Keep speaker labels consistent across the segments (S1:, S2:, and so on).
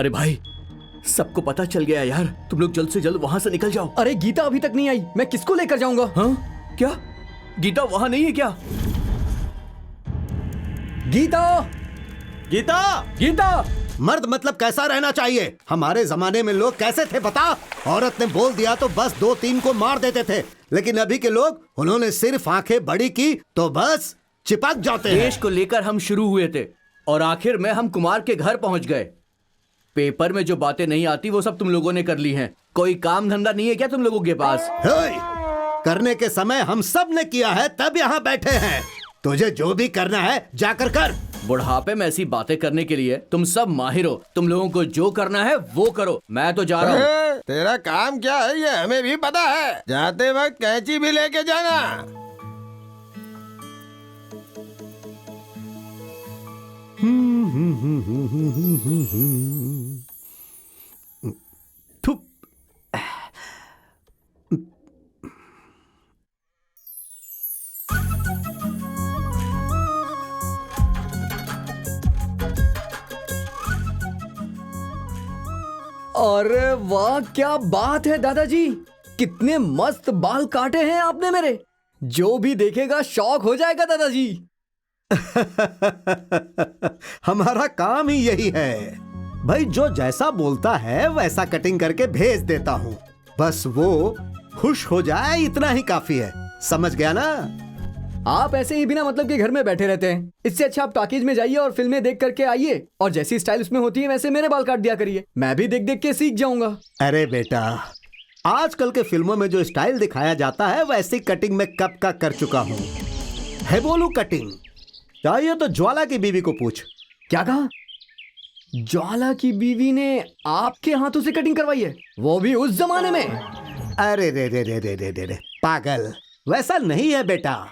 S1: अरे भाई, सबको पता चल गया यार, तुम लोग जल्द से जल्द वहाँ से निकल जाओ।
S2: अरे गीता अभी तक नहीं आई, मैं किसको लेकर जाऊंगा?
S1: हाँ? क्या गीता वहाँ नहीं है क्या?
S2: गीता,
S1: गीता,
S2: गीता!
S3: मर्द मतलब कैसा रहना चाहिए? हमारे जमाने में लोग कैसे थे बता? औरत ने बोल दिया तो बस 2-3 को मार देते थे, लेकिन अभी के लोग, उन्होंने सिर्फ आंखें बड़ी की तो बस चिपक जाते हैं।
S1: देश को लेकर हम शुरू हुए थे और आखिर में हम कुमार के घर पहुंच गए। पेपर में जो बातें नहीं आती वो सब तुम लोगों ने कर ली हैं। कोई काम धंधा नहीं है क्या तुम लोगों के पास?
S3: करने के समय हम सब ने किया है, तब यहाँ बैठे हैं। तुझे जो भी करना है जाकर कर।
S1: बुढ़ापे में ऐसी बातें करने के लिए तुम सब माहिर हो। तुम लोगों को जो करना है वो करो, मैं तो जा रहा हूँ।
S4: तेरा काम क्या है ये हमें भी पता है। जाते वक्त कैंची भी लेके जाना।
S2: अरे वाह, क्या बात है दादाजी, कितने मस्त बाल काटे हैं आपने मेरे। जो भी देखेगा शौक हो जाएगा दादाजी।
S3: हमारा काम ही यही है भाई, जो जैसा बोलता है वैसा कटिंग करके भेज देता हूँ। बस वो खुश हो जाए, इतना ही काफी है। समझ गया ना?
S2: आप ऐसे ही बिना मतलब के घर में बैठे रहते हैं। इससे अच्छा आप टॉकीज में जाइए और फिल्में देख करके आइए, और जैसी स्टाइल उसमें होती है वैसे मेरे बाल काट दिया करिए। मैं भी देख देख के सीख जाऊंगा।
S3: अरे बेटा, आजकल के फिल्मों में जो स्टाइल दिखाया जाता है वैसी कटिंग में कब का कर चुका हूँ। है बोलू कटिंग चाहिए तो ज्वाला की बीवी को पूछ।
S2: क्या कहा? ज्वाला की बीवी ने आपके हाथों से कटिंग करवाई है, वो भी उस जमाने में?
S3: अरे रे रे रे रे रे रे रे पागल, वैसा नहीं है बेटा।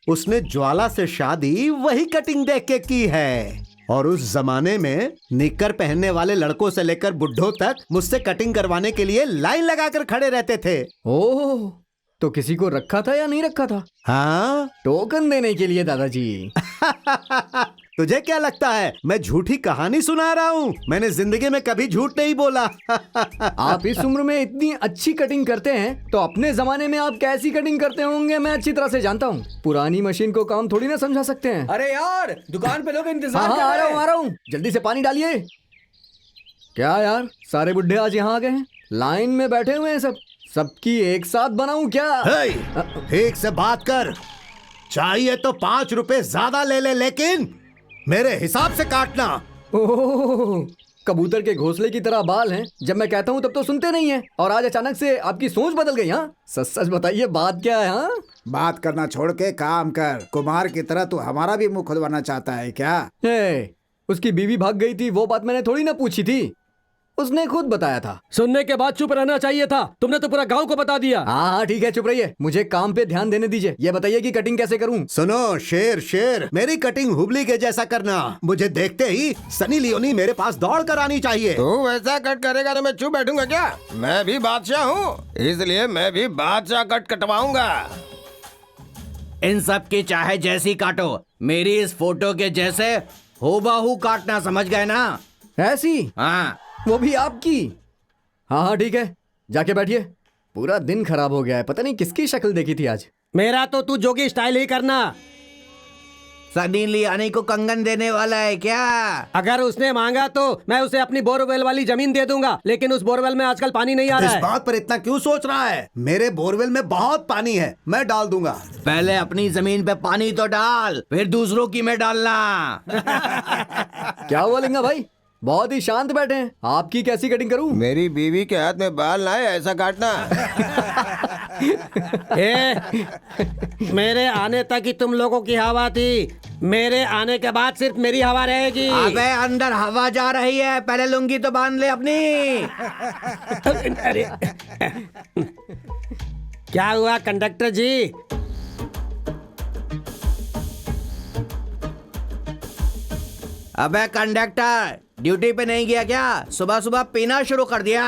S3: उसने ज्वाला से शादी वही कटिंग देख के की है, और उस जमाने में निक्कर पहनने वाले लड़कों से लेकर बुढ़ों तक मुझसे कटिंग करवाने के लिए लाइन लगाकर खड़े रहते थे।
S2: ओह, तो किसी को रखा था या नहीं रखा था?
S3: हाँ,
S2: टोकन देने के लिए दादाजी।
S3: तुझे क्या लगता है मैं झूठी कहानी सुना रहा हूँ? मैंने जिंदगी में कभी झूठ नहीं बोला।
S2: आप इस उम्र में इतनी अच्छी कटिंग करते हैं तो अपने जमाने में आप कैसी कटिंग करते होंगे मैं अच्छी तरह से जानता हूँ। पुरानी मशीन को काम थोड़ी ना समझा सकते हैं।
S1: अरे यार, दुकान पे लोग इंतजार कर
S2: आ
S1: रहे हैं।
S2: रहा हूँ, जल्दी से पानी डालिए। क्या यार, सारे बुढ़े आज यहाँ आ गए हैं, लाइन में बैठे हुए हैं सब। सबकी एक साथ बनाऊं क्या?
S3: ठीक से बात कर। चाहिए तो 5 रुपए ज्यादा ले ले, लेकिन मेरे हिसाब से काटना।
S2: ओह, कबूतर के घोंसले की तरह बाल हैं। जब मैं कहता हूँ तब तो सुनते नहीं हैं, और आज अचानक से आपकी सोच बदल गई। हाँ, सच सच बताइए, बात क्या है? हाँ,
S5: बात करना छोड़ के काम कर। कुमार की तरह तू हमारा भी मुंह खुलवाना चाहता है क्या?
S2: उसकी बीवी भाग गई थी, वो बात मैंने थोड़ी ना पूछी थी, उसने खुद बताया था।
S6: सुनने के बाद चुप रहना चाहिए था, तुमने तो पूरा गांव को बता दिया।
S2: हाँ ठीक है, चुप रहिए, मुझे काम पे ध्यान देने दीजिए। ये बताइए कि कटिंग कैसे करूं?
S3: सुनो शेर, मेरी कटिंग हुबली के जैसा करना। मुझे देखते ही सनी लियोनी मेरे पास दौड़ कर आनी चाहिए।
S4: तू वैसा कट करेगा तो मैं चुप बैठूंगा क्या? मैं भी बादशाह हूँ, इसलिए मैं भी बादशाह कट कटवाऊंगा।
S1: इन सब की चाहे जैसी काटो, मेरी इस फोटो के जैसे हूबहू काटना, समझ गए ना?
S2: ऐसी?
S1: हाँ,
S2: वो भी आपकी? हाँ ठीक है, जाके बैठिए। पूरा दिन खराब हो गया है, पता नहीं किसकी शक्ल देखी थी आज।
S6: मेरा तो तू जोगी स्टाइल ही करना।
S1: सनी लियोनी को कंगन देने वाला है क्या?
S6: अगर उसने मांगा तो मैं उसे अपनी बोरवेल वाली जमीन दे दूंगा, लेकिन उस बोरवेल में आजकल पानी नहीं आ रहा
S3: इस
S6: है।
S3: बात पर इतना क्यों सोच रहा है? मेरे बोरवेल में बहुत पानी है, मैं डाल दूंगा।
S1: पहले अपनी जमीन पे पानी तो डाल, फिर दूसरों की में डालना।
S2: क्या हुआ लिंगा भाई, बहुत ही शांत बैठे हैं। आपकी कैसी कटिंग करूं?
S4: मेरी बीवी के हाथ में बाल ना है, ऐसा काटना।
S6: मेरे आने तक ही तुम लोगों की हवा थी, मेरे आने के बाद सिर्फ मेरी हवा रहेगी।
S1: अबे अंदर हवा जा रही है, पहले लुंगी तो बांध ले अपनी।
S6: अरे क्या हुआ कंडक्टर जी?
S1: अबे कंडक्टर, ड्यूटी पे नहीं गया क्या? सुबह सुबह पीना शुरू कर दिया।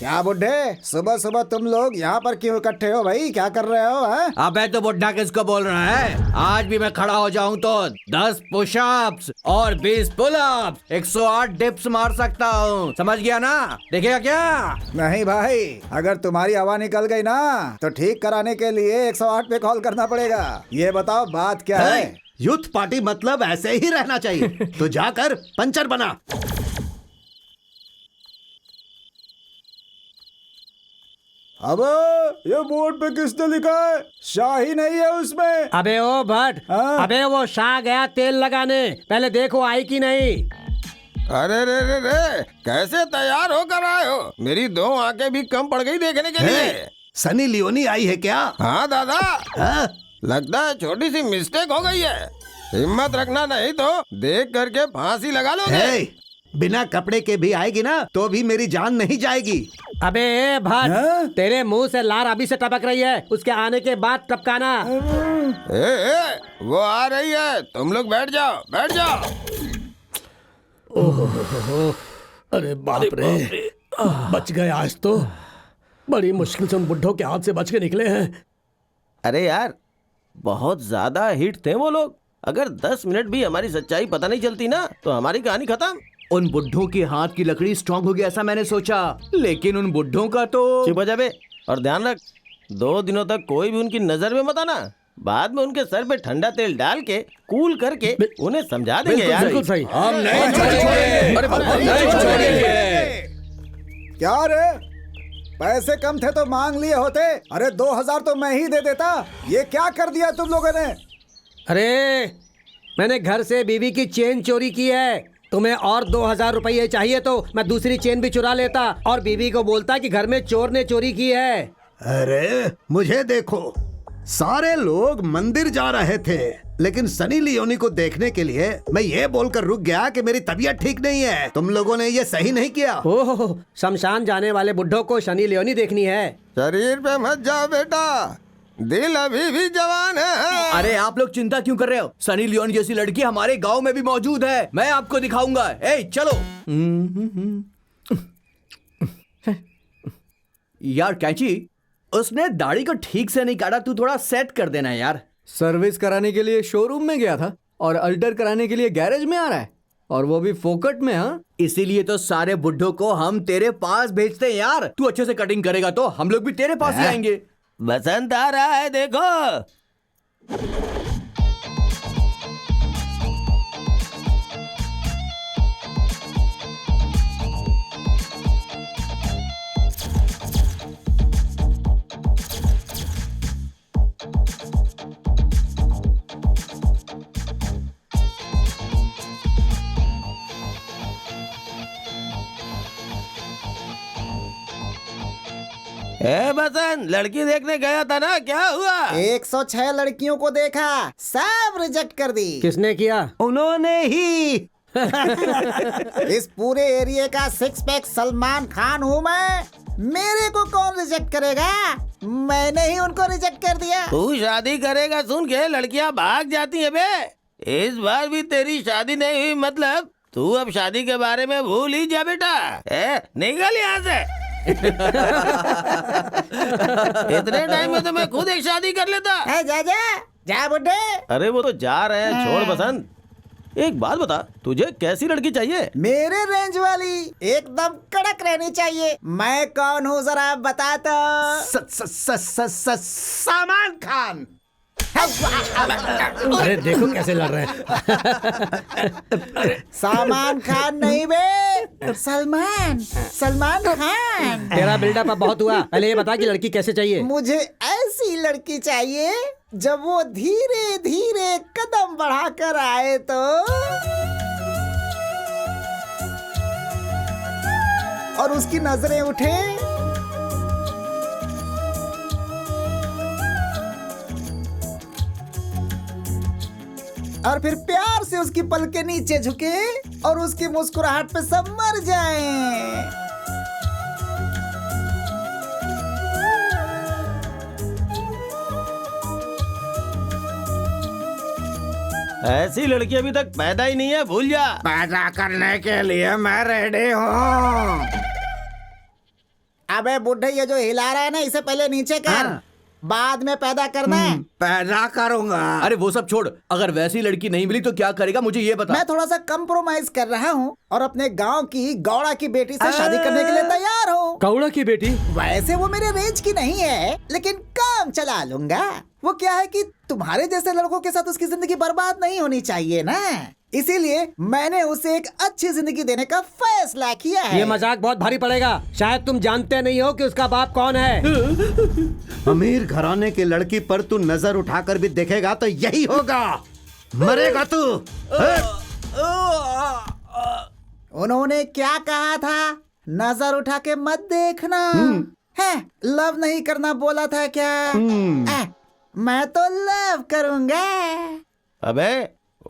S5: क्या बुड्ढे, सुबह सुबह तुम लोग यहाँ पर क्यों इकट्ठे हो भाई? क्या कर रहे हो हैं?
S1: अबे तो बुढ़ा किसको बोल रहा है? आज भी मैं खड़ा हो जाऊं तो 10 पुशअप्स और 20 पुलअप्स, 108 डिप्स मार सकता हूँ, समझ गया ना? देखेगा क्या?
S5: नहीं भाई, अगर तुम्हारी हवा निकल गई ना तो ठीक कराने के लिए 108 पे कॉल करना पड़ेगा। ये बताओ बात क्या है?
S3: यूथ पार्टी मतलब ऐसे ही रहना चाहिए। तो जाकर पंचर बना।
S5: अब ये बोर्ड पे किसने लिखा है? शाही नहीं है उसमें।
S6: अबे ओ भट्ट,
S5: हाँ?
S6: अबे वो शाह गया तेल लगाने, पहले देखो आई कि नहीं।
S4: अरे रे रे रे, कैसे तैयार होकर आए हो? मेरी 2 आंखें भी कम पड़ गई देखने के लिए।
S3: सनी लियोनी आई है क्या?
S4: हाँ दादा,
S3: हाँ?
S4: लगता है छोटी सी मिस्टेक हो गई है। हिम्मत रखना, नहीं तो देख करके फांसी लगा लोगे।
S3: हे, बिना कपड़े के भी आएगी ना तो भी मेरी जान नहीं जाएगी।
S6: अबे ए भट्ट,
S5: हाँ?
S6: तेरे मुंह से लार अभी से टपक रही है, उसके आने के बाद टपकाना।
S4: वो आ रही है, तुम लोग बैठ जाओ, बैठ जाओ।
S7: अरे बाप रे, बच गए आज तो। बड़ी मुश्किल से उन बुड्ढों के हाथ से बच के निकले हैं।
S8: अरे यार, बहुत ज्यादा हिट थे वो लोग। अगर 10 मिनट भी हमारी सच्चाई पता नहीं चलती ना तो हमारी कहानी खत्म।
S1: उन बुड्ढों के हाथ की लकड़ी स्ट्रांग होगी ऐसा मैंने सोचा, लेकिन उन बुड्ढों का तो
S8: चुप हो जा बे, और ध्यान रख 2 दिनों तक कोई भी उनकी नजर में मत आना। बाद में उनके सर पे ठंडा तेल डाल के कूल करके उन्हें समझा देंगे यार।
S6: बिल्कुल सही।
S1: हम नहीं छोड़ेंगे। अरे हम नहीं छोड़ेंगे।
S5: क्या रे, पैसे कम थे तो मांग लिए होते। अरे 2000 तो मैं ही दे देता। ये क्या कर दिया तुम लोगों ने?
S6: अरे मैंने घर से बीवी की चेन चोरी की है, तुम्हें और 2000 रुपये चाहिए तो मैं दूसरी चेन भी चुरा लेता और बीवी को बोलता कि घर में चोर ने चोरी की है।
S3: अरे मुझे देखो, सारे लोग मंदिर जा रहे थे, लेकिन सनी लियोनी को देखने के लिए मैं ये बोलकर रुक गया कि मेरी तबीयत ठीक नहीं है। तुम लोगों ने ये सही नहीं किया।
S6: ओह, शमशान जाने वाले बुड्ढों को सनी लियोनी देखनी है।
S4: शरीर पे मत जाओ बेटा, दिल अभी भी जवान है।
S1: अरे आप लोग चिंता क्यों कर रहे हो? सनी लियोन जैसी लड़की हमारे गांव में भी मौजूद है, मैं आपको दिखाऊंगा। ए चलो। यार कैंची, उसने दाढ़ी को ठीक से नहीं काटा, तू थोड़ा सेट कर देना यार।
S2: सर्विस कराने के लिए शोरूम में गया था और अल्टर कराने के लिए गैरेज में आ रहा है, और वो भी फोकट में। हाँ,
S1: इसीलिए तो सारे बुड्ढों को हम तेरे पास भेजते हैं यार। तू अच्छे से कटिंग करेगा तो हम लोग भी तेरे पास ही आएंगे।
S8: बसंत आ रहा है देखो। ए बसंत, लड़की देखने गया था ना, क्या हुआ?
S5: 106 लड़कियों को देखा, सब रिजेक्ट कर दी।
S6: किसने किया?
S3: उन्होंने ही।
S5: इस पूरे एरिया का 6 पैक सलमान खान हूँ मैं। मेरे को कौन रिजेक्ट करेगा? मैंने ही उनको रिजेक्ट कर दिया।
S8: तू शादी करेगा सुन के लड़कियां भाग जाती है बे। इस बार भी तेरी शादी नहीं हुई, मतलब तू अब शादी के बारे में भूल ही जा बेटा। निकल यहाँ से। इतने टाइम में तो मैं खुद एक शादी कर लेता।
S5: जा जा जा बुड्ढे।
S8: अरे वो तो जा रहे हैं, छोड़ बसंत। एक बात बता, तुझे कैसी लड़की चाहिए?
S5: मेरे रेंज वाली, एकदम कड़क रहनी चाहिए। मैं कौन हूँ जरा बता तो।
S3: सलमान खान।
S7: अरे देखो कैसे लड़ रहे हैं।
S5: सलमान खान नहीं बे, सलमान खान।
S6: तेरा बिल्डअप अब बहुत हुआ, पहले ये बता कि लड़की कैसे चाहिए।
S5: मुझे ऐसी लड़की चाहिए जब वो धीरे धीरे कदम बढ़ाकर आए तो, और उसकी नजरें उठे और फिर प्यार से उसकी पलकें नीचे झुके और उसकी मुस्कुराहट पे सब मर जाएं।
S8: ऐसी लड़की अभी तक पैदा ही नहीं है, भूल जा।
S5: पैदा करने के लिए मैं रेडी हूँ। अबे बुढ़े, ये जो हिला रहा है ना, इसे पहले नीचे कर,
S1: हाँ।
S5: बाद में पैदा करना है।
S1: पैदा करूंगा। अरे वो सब छोड़, अगर वैसी लड़की नहीं मिली तो क्या करेगा, मुझे ये बता।
S5: मैं थोड़ा सा कंप्रोमाइज कर रहा हूँ और अपने गांव की गौड़ा की बेटी से शादी करने के लिए तैयार हूँ।
S2: कौड़ा की बेटी?
S5: वैसे वो मेरे रेंज की नहीं है, लेकिन काम चला लूंगा। वो क्या है कि तुम्हारे जैसे लड़कों के साथ उसकी जिंदगी बर्बाद नहीं होनी चाहिए ना, इसीलिए मैंने उसे एक अच्छी जिंदगी देने का फैसला किया है।
S6: ये मजाक बहुत भारी पड़ेगा। शायद तुम जानते नहीं हो कि उसका बाप कौन है।
S3: अमीर घराने की लड़की पर तू नजर उठाकर भी देखेगा तो यही होगा, मरेगा तू।
S5: उन्होंने क्या कहा था? नजर उठा के मत देखना है। लव नहीं करना बोला था क्या? मैं तो लव करूंगा।
S8: अबे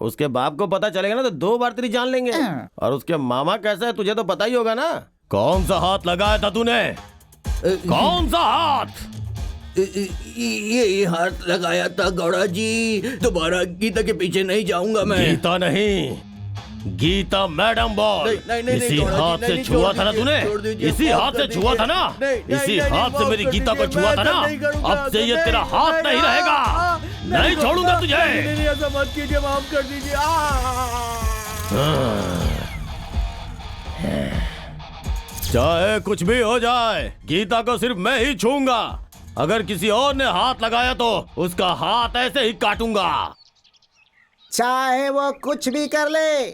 S8: उसके बाप को पता चलेगा ना तो 2 बार तेरी जान लेंगे। और उसके मामा कैसा है तुझे तो पता ही होगा ना। कौन सा हाथ लगाया था तूने? कौन सा हाथ?
S1: ये हाथ लगाया था गौड़ा जी। दोबारा गीता के पीछे नहीं जाऊंगा मैं।
S8: गीता नहीं, गीता मैडम बोल। इसी हाथ से छुआ था ना तूने? इसी हाथ से छुआ था ना? इसी हाथ से मेरी गीता को छुआ था ना? अब से ये तेरा हाथ नहीं रहेगा। नहीं छोड़ूंगा तुझे।
S1: ऐसा मत कीजिए, माफ कर दीजिए।
S8: चाहे कुछ भी हो जाए, गीता को सिर्फ मैं ही छूऊंगा। अगर किसी और ने हाथ लगाया तो उसका हाथ ऐसे ही काटूंगा।
S5: चाहे वो कुछ भी कर ले,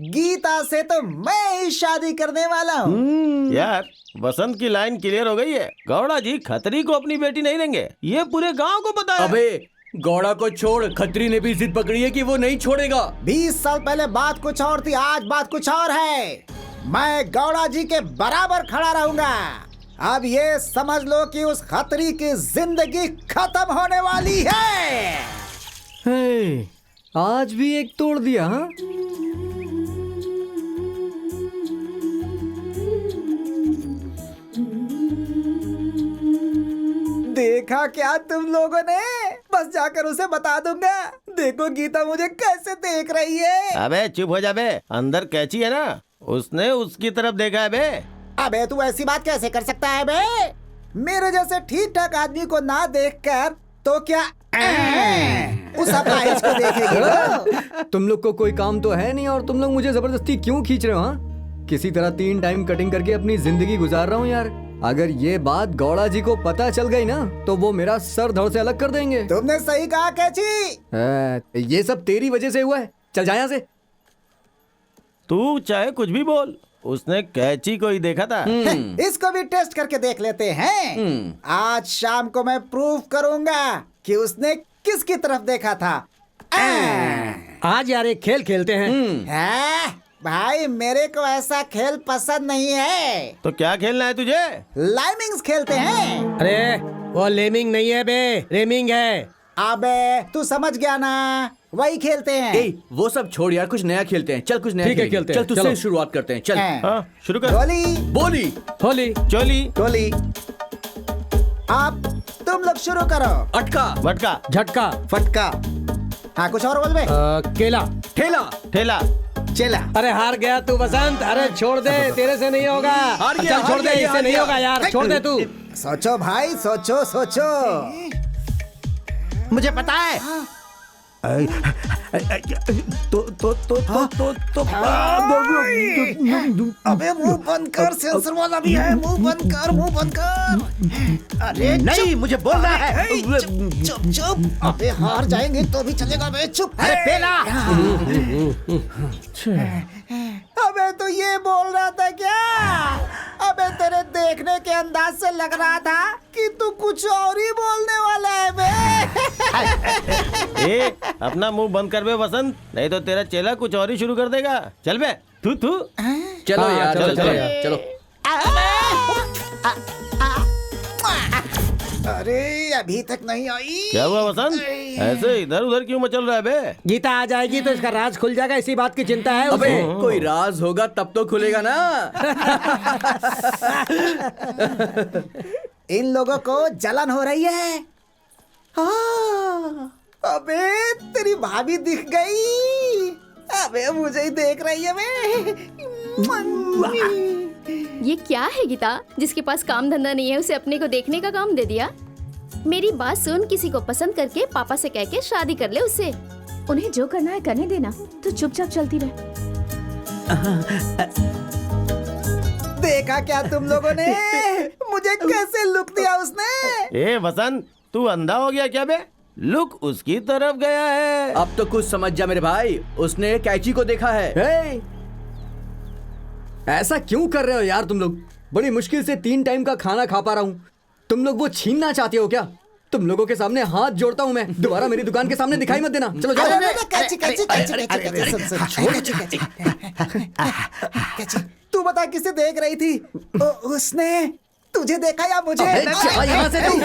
S5: गीता से तो मैं ही शादी करने वाला हूँ।
S8: यार बसंत की लाइन क्लियर हो गई है। गौड़ा जी खतरी को अपनी बेटी नहीं देंगे, ये पूरे गांव को पता है।
S1: अबे गौड़ा को छोड़, खत्री ने भी जिद पकड़ी है कि वो नहीं छोड़ेगा।
S5: 20 साल पहले बात कुछ और थी, आज बात कुछ और है। मैं गौड़ा जी के बराबर खड़ा रहूंगा। अब ये समझ लो कि उस खतरी की जिंदगी खत्म होने वाली है।
S2: हे, आज भी एक तोड़ दिया। हाँ,
S5: देखा क्या तुम लोगों ने? बस जाकर उसे बता दूंगा। देखो गीता मुझे कैसे देख रही है।
S8: अबे चुप हो जा बे, अंदर कैची है ना, उसने उसकी तरफ देखा है बे।
S5: अबे तू ऐसी बात कैसे कर सकता है बे? मेरे जैसे ठीक ठाक आदमी को ना देखकर तो क्या उस अपाहिज को देखेगी वो?
S2: तुम लोग को कोई काम तो है नहीं और तुम लोग मुझे जबरदस्ती क्यों खींच रहे हो? हाँ, किसी तरह 3 टाइम कटिंग करके अपनी जिंदगी गुजार रहा हूँ यार। अगर ये बात गौड़ा जी को पता चल गई ना तो वो मेरा सर धड़ से अलग कर देंगे।
S5: तुमने सही कहा कैची।
S2: ये सब तेरी वजह से हुआ है। चल जा यहाँ से।
S8: तू चाहे कुछ भी बोल, उसने कैची को ही देखा था।
S5: इसको भी टेस्ट करके देख लेते हैं। आज शाम को मैं प्रूव करूंगा कि उसने किसकी तरफ देखा था।
S6: आज यार एक खेल खेलते हैं।
S5: भाई मेरे को ऐसा खेल पसंद नहीं है।
S8: तो क्या खेलना है तुझे?
S5: लाइमिंग्स खेलते हैं।
S6: अरे वो लेमिंग नहीं है बे, रेमिंग है।
S5: अबे तू समझ गया ना, वही खेलते हैं।
S1: ए, वो सब छोड़ यार, कुछ नया खेलते हैं। चल कुछ नया
S2: ठीक है,
S1: खेलेंगे।
S2: खेलते हैं।
S1: चल तुझसे
S2: चलो।
S1: शुरुआत करते हैं। चल
S8: हाँ शुरू कर।
S5: गोली
S1: बोली
S2: होली।
S6: चोली
S8: चोली,
S5: अब तुम लोग शुरू करो।
S1: अटका,
S8: मटका,
S6: झटका,
S3: फटका,
S5: हाँ कुछ और बोल बे।
S6: केला।
S1: ठेला,
S8: ठेला,
S3: चला।
S6: अरे हार गया तू बसंत। अरे छोड़ दे, तेरे से नहीं होगा।
S1: हार गया,
S6: चल छोड़ दे,
S1: हार गया,
S6: इससे नहीं होगा यार, छोड़ दे तू।
S5: सोचो भाई, सोचो सोचो।
S3: मुझे पता है।
S5: अबे मुंह बंद कर, सेंसर वाला भी है। मुंह बंद कर, मुंह बंद कर। अरे
S3: नहीं, मुझे बोलना है।
S5: चुप चुप चुप। अबे हार जाएंगे तो भी चलेगा बे, चुप।
S3: अरे पेला।
S5: अबे तो ये बोल रहा था क्या? अबे तेरे देखने के अंदाज से लग रहा था कि तू कुछ और ही बोलने वाला है बे।
S8: ए अपना मुंह बंद कर बे वसंत, नहीं तो तेरा चेला कुछ और ही शुरू कर देगा। चल बे, तू तू।
S1: चलो
S6: हाँ,
S1: यार,
S6: चलो,
S1: चलो
S6: चलो
S1: यार, चलो।
S5: अरे अभी तक नहीं आई।
S8: क्या हुआ वसंत, ऐसे इधर उधर क्यों मचल रहा है बे?
S6: गीता आ जाएगी तो इसका राज खुल जाएगा, इसी बात की चिंता है
S1: अबे
S6: उसे।
S1: कोई राज होगा तब तो खुलेगा ना।
S5: इन लोगों को जलन हो रही है। हाँ, अबे तेरी भाभी दिख गई। अबे मुझे ही देख रही है बे।
S9: ये क्या है गीता? जिसके पास काम धंधा नहीं है उसे अपने को देखने का काम दे दिया। मेरी बात सुन, किसी को पसंद करके पापा से कह के शादी कर ले उससे। उन्हें जो करना है करने देना, तो चुपचाप चलती रहे।
S5: देखा क्या तुम लोगों ने? मुझे कैसे लुक दिया उसने।
S4: ए वसंत, तू अंधा हो गया क्या बे? लुक उसकी तरफ गया है।
S1: अब तो कुछ समझ जा मेरे भाई, उसने कैची को देखा है।
S2: हे! ऐसा क्यों कर रहे हो यार तुम लोग? बड़ी मुश्किल से 3 टाइम का खाना खा पा रहा हूँ, तुम लोग वो छीनना चाहते हो क्या? तुम लोगों के सामने हाथ जोड़ता हूँ मैं, दोबारा मेरी दुकान के सामने दिखाई मत देना। चलो जाओ।
S5: तू बता किसे देख रही थी? उसने तुझे देखा या मुझे?
S2: चला यहाँ से तू।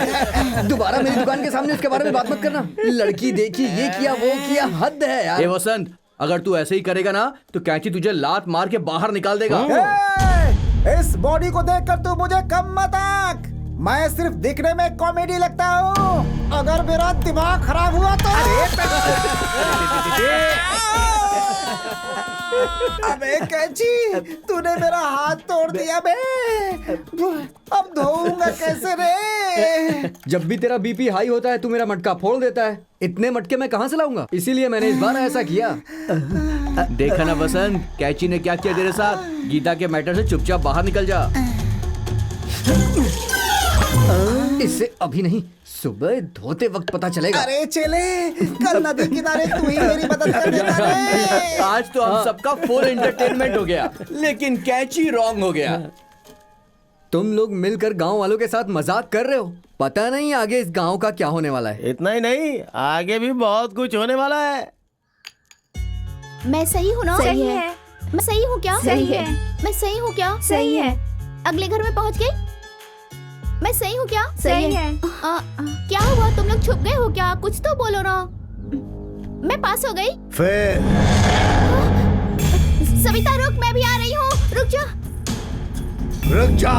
S2: दोबारा मेरी दुकान के सामने उसके बारे में बात मत करना। लड़की देखी, ये किया वो किया, हद है यार।
S1: ए वसंत, अगर तू ऐसे ही करेगा ना तो कैची तुझे लात मार के बाहर निकाल देगा।
S5: इस बॉडी को देखकर तू मुझे कम मत आंक। मैं सिर्फ दिखने में कॉमेडी लगता हूँ, अगर मेरा दिमाग खराब हुआ तो। अबे कैची, तूने मेरा हाथ तोड़ दिया बे। अब धोऊंगा कैसे रे?
S2: जब भी तेरा बीपी हाई होता है तू मेरा मटका फोड़ देता है। इतने मटके मैं कहाँ से लाऊंगा? इसीलिए मैंने इस बार ऐसा किया।
S1: देखा ना वसंत, कैची ने क्या किया तेरे साथ। गीता के मैटर से चुपचाप बाहर निकल जा।
S2: इससे अभी नहीं, सुबह धोते वक्त पता चलेगा।
S5: अरे चले, कल नदी किनारे तू ही मेरी मदद कर देना रे।
S1: आज तो हम सबका फुल एंटरटेनमेंट हो गया, लेकिन कैची रॉन्ग हो गया।
S2: तुम लोग मिलकर गांव वालों के साथ मजाक कर रहे हो। पता नहीं आगे इस गांव का क्या होने वाला है।
S4: इतना ही नहीं, आगे भी बहुत कुछ होने वाला है।
S9: मैं सही हूँ ना?
S10: सही है।
S9: मैं सही हूँ क्या?
S10: सही है।
S9: मैं सही हूँ क्या?
S10: सही है।
S9: अगले घर में पहुँच गई? मैं सही हूँ क्या?
S10: सही है।
S9: क्या हुआ, तुम लोग छुप गए हो क्या? कुछ तो बोलो ना। मैं पास हो गई?
S3: फिर
S9: सविता रुक, मैं भी आ रही हूँ। रुक जा।
S3: रुक जा।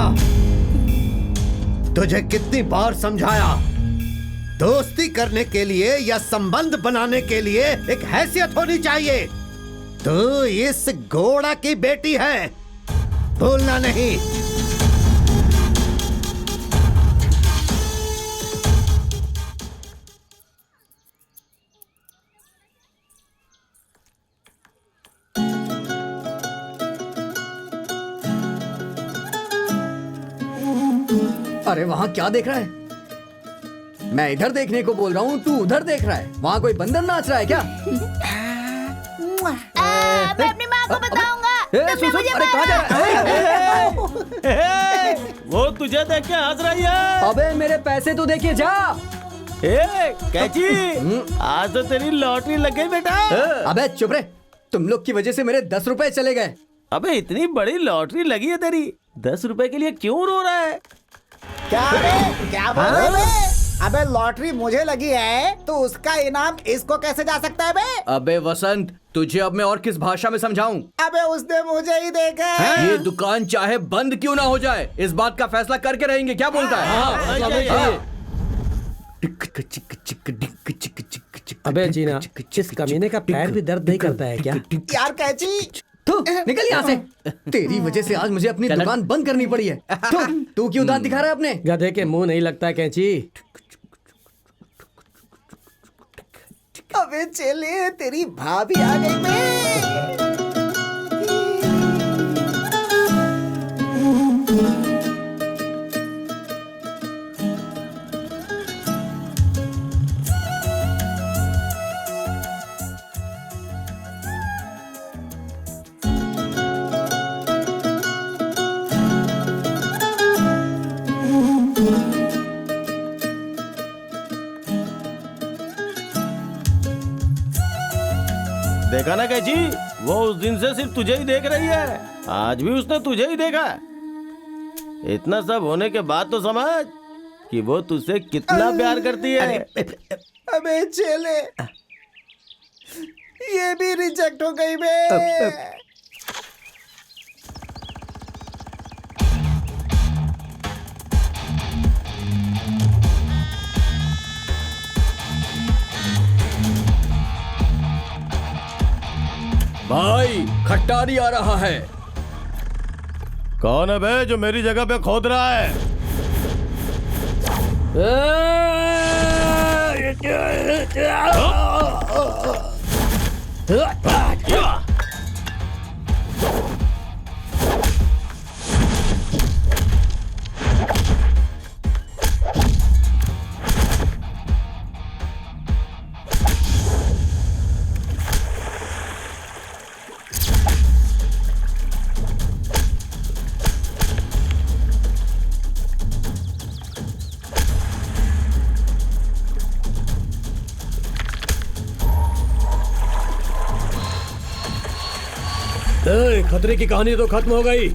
S3: तुझे कितनी बार समझाया, दोस्ती करने के लिए या संबंध बनाने के लिए एक हैसियत होनी चाहिए। तू इस घोड़ा की बेटी है, भूलना नहीं।
S2: अरे वहाँ क्या देख रहा है? मैं इधर देखने को बोल रहा हूँ, तू उधर देख रहा है। वहाँ कोई बंदर नाच रहा है क्या?
S9: मैं अपनी माँ को बताऊंगा।
S2: सुन, अरे कहाँ जा रहा है?
S8: वो तुझे देख के हंस रही है।
S2: अबे मेरे पैसे तो देके जा।
S8: कैची, आज तो तेरी लॉटरी लग गई बेटा।
S2: अबे चुप रहे, तुम लोग की वजह से मेरे 10 रुपए चले गए।
S8: अबे इतनी बड़ी लॉटरी लगी है तेरी, 10 रुपए के लिए क्यों रो रहा है?
S5: क्या बे? क्या बोल रहे बे? अबे लॉटरी मुझे लगी है तो उसका इनाम इसको कैसे जा सकता है बे?
S1: अबे वसंत, तुझे अब मैं और किस भाषा में समझाऊं?
S5: अबे उसने मुझे ही देखा है।
S1: ये दुकान चाहे बंद क्यों ना हो जाए, इस बात का फैसला करके रहेंगे। क्या बोलता है?
S6: अबे जीना, इस कमीने का पैर भी दर्द नहीं करता है क्या?
S5: यार कैची,
S2: निकल यहाँ से। तेरी वजह से आज मुझे अपनी दुकान बंद करनी पड़ी है। तू क्यों दांत दिखा रहा है अपने?
S6: गधे के मुंह नहीं लगता कैंची।
S5: अबे चले, तेरी भाभी आ गई बे।
S8: देखा ना कैची, वो उस दिन से सिर्फ तुझे ही देख रही है, आज भी उसने तुझे ही देखा। इतना सब होने के बाद तो समझ कि वो तुझसे कितना प्यार करती है।
S5: अबे चले, ये भी रिजेक्ट हो गई बे।
S1: भाई खट्टारी आ रहा है।
S8: कौन है बे जो मेरी जगह पे खोद रहा है?
S7: खतरे की कहानी तो खत्म हो गई।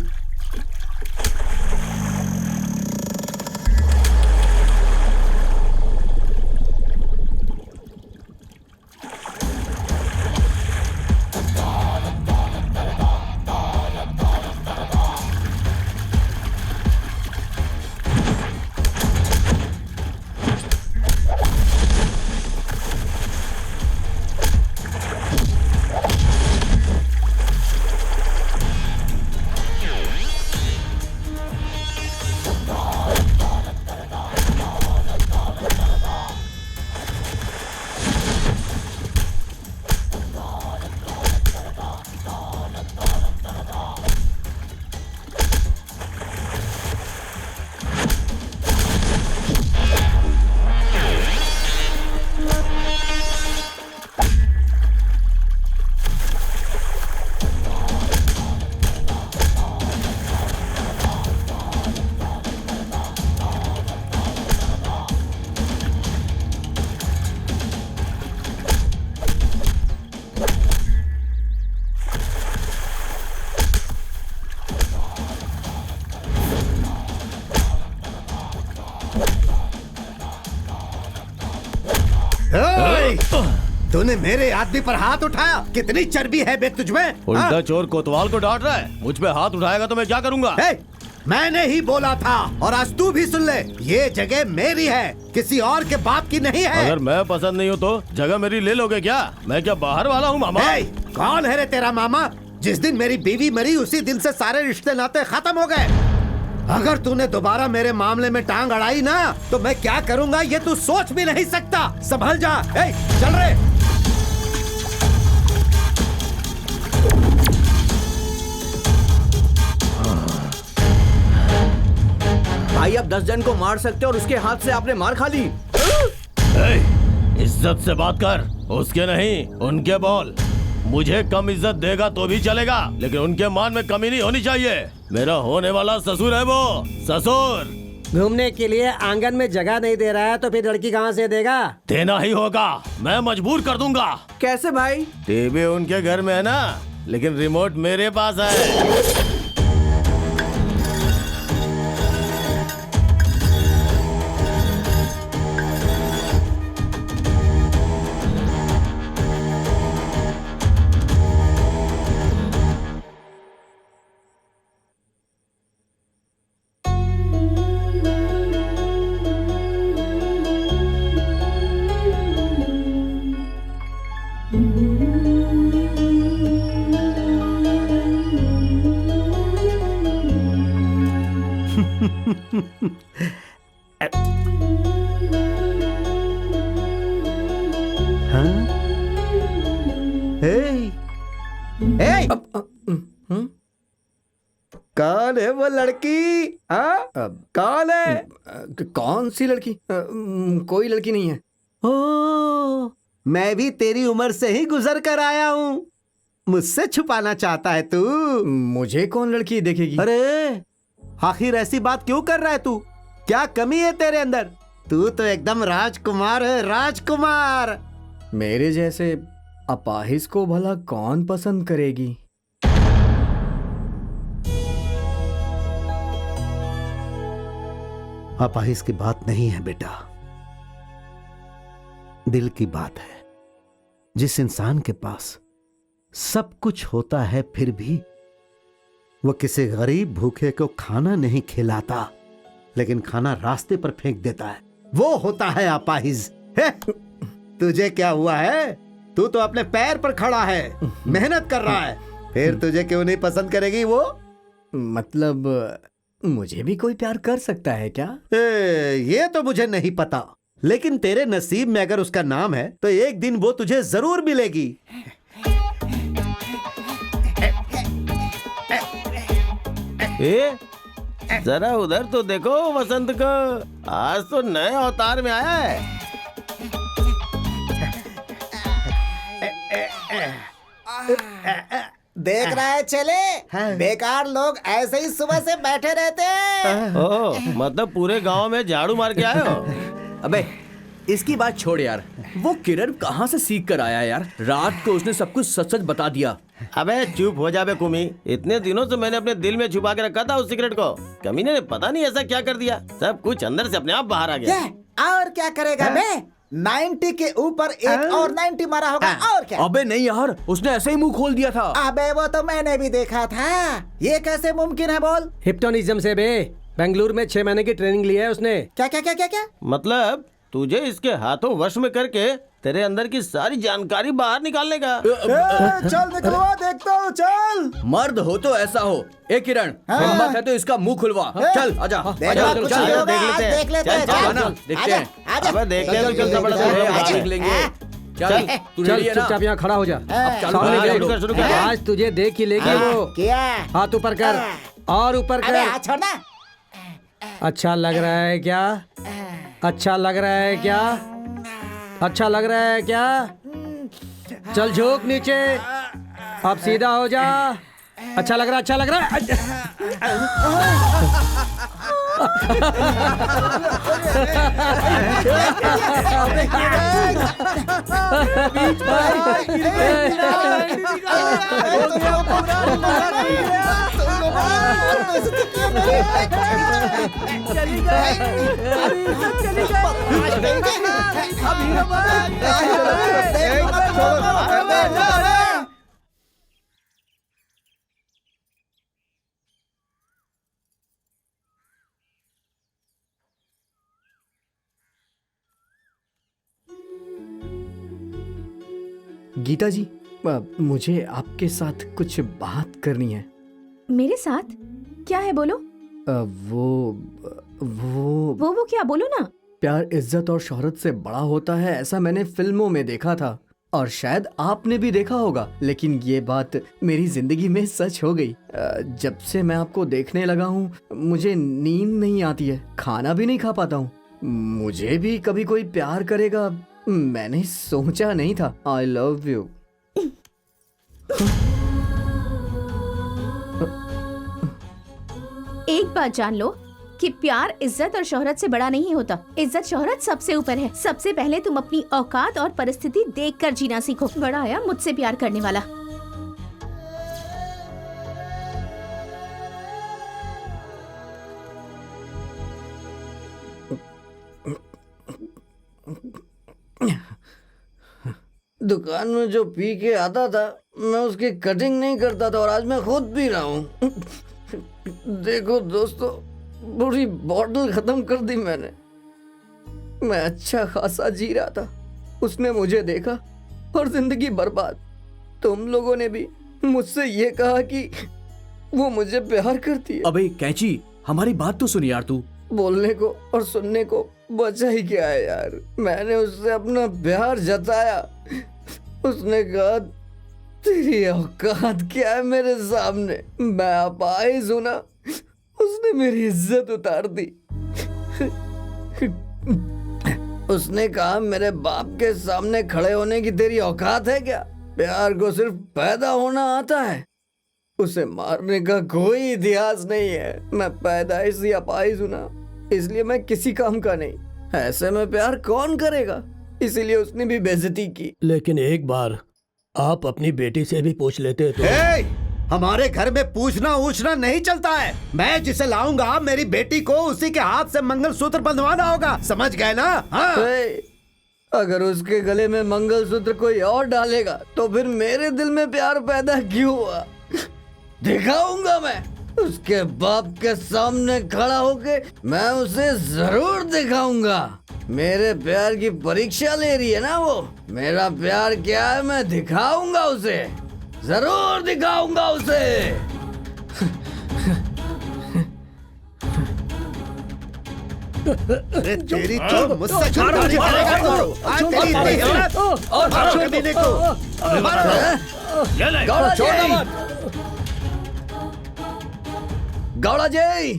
S3: तूने मेरे आदमी पर हाथ उठाया। कितनी चर्बी है बे तुझमें?
S8: उल्टा चोर कोतवाल को डांट रहा है। मुझ पे हाथ उठाएगा तो मैं क्या करूंगा?
S3: मैंने ही बोला था और आज तू भी सुन ले, ये जगह मेरी है, किसी और के बाप की नहीं है।
S8: अगर मैं पसंद नहीं हूँ तो जगह मेरी ले लोगे क्या? मैं क्या बाहर वाला हूँ मामा?
S3: कौन है रे तेरा मामा? जिस दिन मेरी बीवी मरी उसी दिन से सारे रिश्ते नाते खत्म हो गए। अगर तूने दोबारा मेरे मामले में टांग अड़ाई ना तो मैं क्या करूंगा ये तू सोच भी नहीं सकता। संभल जा। चल रे।
S1: भाई आप 10 जन को मार सकते हो और उसके हाथ से आपने मार खा ली।
S8: इज्जत से बात कर, उसके नहीं उनके बोल। मुझे कम इज्जत देगा तो भी चलेगा, लेकिन उनके मान में कमी नहीं होनी चाहिए। मेरा होने वाला ससुर है वो। ससुर
S6: घूमने के लिए आंगन में जगह नहीं दे रहा है तो फिर लड़की कहाँ से देगा?
S8: देना ही होगा, मैं मजबूर कर दूंगा।
S1: कैसे भाई?
S8: टीवी उनके घर में है ना, लेकिन रिमोट मेरे पास है।
S3: कौन है वो लड़की? कौन है?
S2: कौन सी लड़की? कोई लड़की नहीं है।
S3: ओ, मैं भी तेरी उम्र से ही गुजर कर आया हूँ। मुझसे छुपाना चाहता है तू?
S2: मुझे कौन लड़की देखेगी?
S3: अरे आखिर ऐसी बात क्यों कर रहा है तू? क्या कमी है तेरे अंदर? तू तो एकदम राजकुमार है, राजकुमार।
S2: मेरे जैसे अपाहिज को भला कौन पसंद करेगी?
S3: अपाहिज की बात नहीं है बेटा, दिल की बात है। जिस इंसान के पास सब कुछ होता है फिर भी वो किसी गरीब भूखे को खाना नहीं खिलाता, लेकिन खाना रास्ते पर फेंक देता है, वो होता है अपाहिज। तुझे क्या हुआ है? तू तो अपने पैर पर खड़ा है, मेहनत कर रहा है, फिर तुझे क्यों नहीं पसंद करेगी वो?
S2: मतलब मुझे भी कोई प्यार कर सकता है क्या?
S3: ये तो मुझे नहीं पता, लेकिन तेरे नसीब में अगर उसका नाम है तो एक दिन वो तुझे जरूर मिलेगी।
S8: जरा उधर तो देखो वसंत को, आज तो नए अवतार में आया है।
S5: देख रहा है चले, बेकार लोग ऐसे ही सुबह से बैठे रहते हैं।
S8: ओह, मतलब पूरे गांव में झाड़ू मार के आए हो?
S1: अबे इसकी बात छोड़ यार, वो किरण कहाँ से सीख कर आया यार? रात को उसने सब कुछ सच सच बता दिया।
S8: अबे चुप हो जा बे कुमी, इतने दिनों से मैंने अपने दिल में छुपा के रखा था उस सिगरेट को। कमीने ने पता नहीं ऐसा क्या कर दिया, सब कुछ अंदर से अपने आप बाहर आ गया।
S5: और क्या करेगा बे? 90 के ऊपर एक और 90 मारा होगा, और क्या?
S1: अबे नहीं यार, उसने ऐसे ही मुंह खोल दिया था।
S5: अबे वो तो मैंने भी देखा था, ये कैसे मुमकिन है बोल?
S6: हिप्नोटिज्म से बे, बेंगलुरु में 6 महीने की ट्रेनिंग ली है उसने।
S5: क्या क्या क्या क्या क्या?
S8: मतलब तुझे इसके हाथों वश में करके तेरे अंदर की सारी जानकारी बाहर निकालने का।
S5: चल निकलवा, देखता हूँ, चल।
S1: मर्द हो तो ऐसा हो। ए किरण, हिम्मत है तो इसका मुंह खुलवा। चल आजा, आजा,
S5: कुछ
S1: चल,
S5: नहीं होगा,
S8: देख
S5: आज
S8: लेते हैं।
S5: देख लेते
S8: चल,
S5: हैं,
S8: चल,
S5: चल,
S1: चल, देखते हैं।
S5: आजा,
S8: अबे देख ले,
S1: चल,
S8: चल, बड़ा
S1: आज देख लेंगे। चल तू
S6: चल
S1: रेडी है ना?
S6: चुपचाप यहाँ खड़ा हो जा।
S1: चालू
S6: सामने
S1: कर,
S6: देख।
S1: शुरू कर, शुरू कर।
S6: आज तुझे देख ही लेगी वो।
S5: क्या?
S6: हाथ ऊपर कर और ऊपर
S5: अबे
S6: कर।
S5: हाथ छोड़ना।
S6: अच्छा लग रहा है क्या? अच्छा लग रहा है क्या? अच्छा लग रहा है क्या? चल झोंक नीचे, अब सीधा हो जा। अच्छा लग रहा है, अच्छा लग रहा है।
S2: गीता जी, मुझे आपके साथ कुछ बात करनी है।
S9: मेरे साथ क्या है बोलो? वो क्या, बोलो ना।
S2: प्यार इज्जत और शोहरत से बड़ा होता है, ऐसा मैंने फिल्मों में देखा था और शायद आपने भी देखा होगा, लेकिन ये बात मेरी जिंदगी में सच हो गई। जब से मैं आपको देखने लगा हूँ मुझे नींद नहीं आती है, खाना भी नहीं खा पाता हूँ। मुझे भी कभी कोई प्यार करेगा मैंने सोचा नहीं था। I love you.
S9: एक बात जान लो कि प्यार इज्जत और शोहरत से बड़ा नहीं होता। इज्जत शोहरत सबसे ऊपर है। सबसे पहले तुम अपनी औकात और परिस्थिति देखकर जीना सीखो। बड़ा आया मुझसे प्यार करने वाला।
S2: दुकान में जो पी के आता था मैं उसकी कटिंग नहीं करता था और आज मैं खुद पी रहा हूँ। देखो दोस्तों, पूरी बॉटल खत्म कर दी मैंने। मैं अच्छा खासा जी रहा था, उसने मुझे देखा और जिंदगी बर्बाद। तुम लोगों ने भी मुझसे ये कहा कि वो मुझे प्यार करती है।
S1: अबे कैची, हमारी बात तो सुन यार तू।
S2: बोलने को और सुनने को बचा ही क्या है यार। मैंने उससे अपना प्यार जताया, उसने कहा तेरी औकात क्या है मेरे सामने। मैं अपाहिज हूं ना, उसने मेरी इज्जत उतार दी। उसने कहा मेरे बाप के सामने खड़े होने की तेरी औकात है क्या? प्यार को सिर्फ पैदा होना आता है, उसे मारने का कोई इतिहास नहीं है। मैं पैदाइश ही अपाहिज हूं ना, इसलिए मैं किसी काम का नहीं। ऐसे में प्यार कौन करेगा? इसीलिए उसने भी बेइज्जती की।
S7: लेकिन एक बार आप अपनी बेटी से भी पूछ लेते तो।
S3: हमारे घर में पूछना ऊछना नहीं चलता है। मैं जिसे लाऊंगा मेरी बेटी को उसी के हाथ से मंगलसूत्र बंधवाना होगा, समझ गए ना? हाँ।
S2: अगर उसके गले में मंगलसूत्र कोई और डालेगा तो फिर मेरे दिल में प्यार पैदा क्यों हुआ? दिखाऊंगा मैं उसके बाप के सामने खड़ा होके, मैं उसे जरूर दिखाऊंगा। मेरे प्यार की परीक्षा ले रही है ना वो। मेरा प्यार क्या है मैं दिखाऊंगा उसे, जरूर दिखाऊंगा उसे।
S3: अरे तेरी तो मुझसे छुटकारा नहीं पाएगा तू। आज तेरी इतनी हिम्मत। मारो कमीने को। मारो।
S8: ये ले।
S2: गौड़ा जी, गौड़ा जी।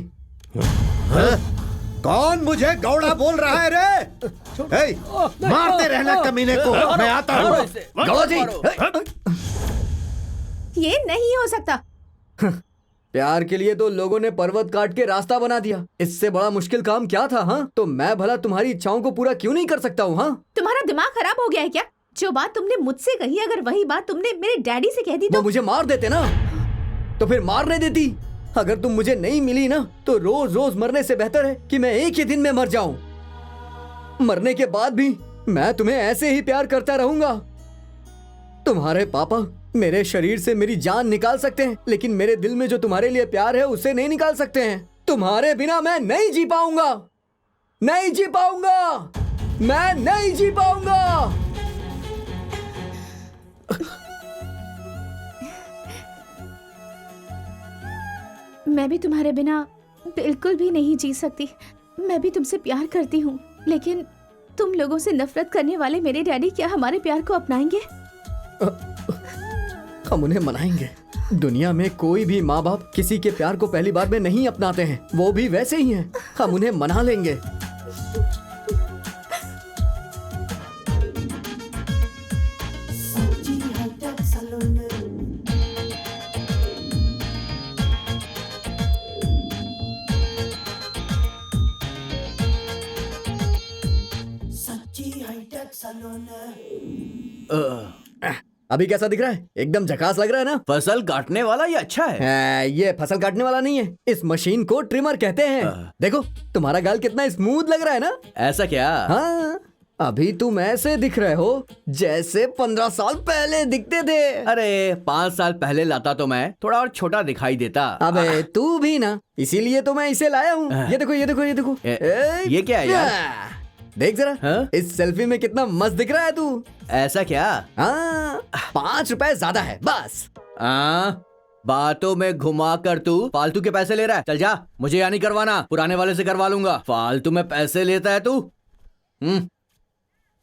S3: कौन मुझे गौड़ा बोल रहा है रे? हे, मारते रहना कमीने को, मैं आता हूँ।
S2: गौड़ा जी,
S9: ये नहीं हो सकता।
S2: प्यार के लिए तो लोगों ने पर्वत काट के रास्ता बना दिया। इससे बड़ा मुश्किल काम क्या था? हाँ, तो मैं भला तुम्हारी इच्छाओं को पूरा क्यों नहीं कर सकता हूँ? हाँ,
S9: तुम्हारा दिमाग खराब हो गया है क्या? जो बात तुमने मुझसे कही, अगर वही बात तुमने मेरे डैडी से कह दी
S2: वो
S9: तो
S2: मुझे मार देते ना, तो फिर मारने देती। अगर तुम मुझे नहीं मिली ना, तो रोज रोज मरने से बेहतर है कि मैं एक ही दिन में मर जाऊं। मरने के बाद भी मैं तुम्हें ऐसे ही प्यार करता रहूंगा। तुम्हारे पापा मेरे शरीर से मेरी जान निकाल सकते हैं, लेकिन मेरे दिल में जो तुम्हारे लिए प्यार है उसे नहीं निकाल सकते हैं। तुम्हारे बिना मैं नहीं जी पाऊंगा, नहीं जी पाऊंगा, मैं नहीं जी पाऊंगा।
S9: मैं भी तुम्हारे बिना बिल्कुल भी नहीं जी सकती। मैं भी तुमसे प्यार करती हूँ, लेकिन तुम लोगों से नफरत करने वाले मेरे डैडी क्या हमारे प्यार को अपनाएंगे?
S2: हम उन्हें मनाएंगे। दुनिया में कोई भी माँ बाप किसी के प्यार को पहली बार में नहीं अपनाते हैं, वो भी वैसे ही हैं। हम उन्हें मना लेंगे। अभी कैसा दिख रहा है? एकदम झकास लग रहा है ना?
S1: फसल काटने वाला ये अच्छा है।
S2: ये फसल काटने वाला नहीं है, इस मशीन को ट्रिमर कहते हैं। देखो तुम्हारा गाल कितना स्मूथ लग रहा है ना?
S1: ऐसा क्या?
S2: हाँ, अभी तुम ऐसे दिख रहे हो जैसे 15 साल पहले दिखते थे।
S1: अरे 5 साल पहले लाता तो मैं थोड़ा और छोटा दिखाई देता।
S2: अबे तू भी ना, इसीलिए तो मैं इसे लाया हूँ। ये देखो ये देखो ये देखो।
S1: ये क्या है यार?
S2: देख जरा।
S1: हाँ?
S2: इस सेल्फी में कितना मस्त दिख रहा है तू।
S1: ऐसा क्या?
S2: हाँ, 5 रुपए ज्यादा है बस।
S1: बातों में घुमा कर तू फालतू के पैसे ले रहा है। चल जा, मुझे यहाँ नहीं करवाना, पुराने वाले से करवा लूंगा। फालतू में पैसे लेता है तू।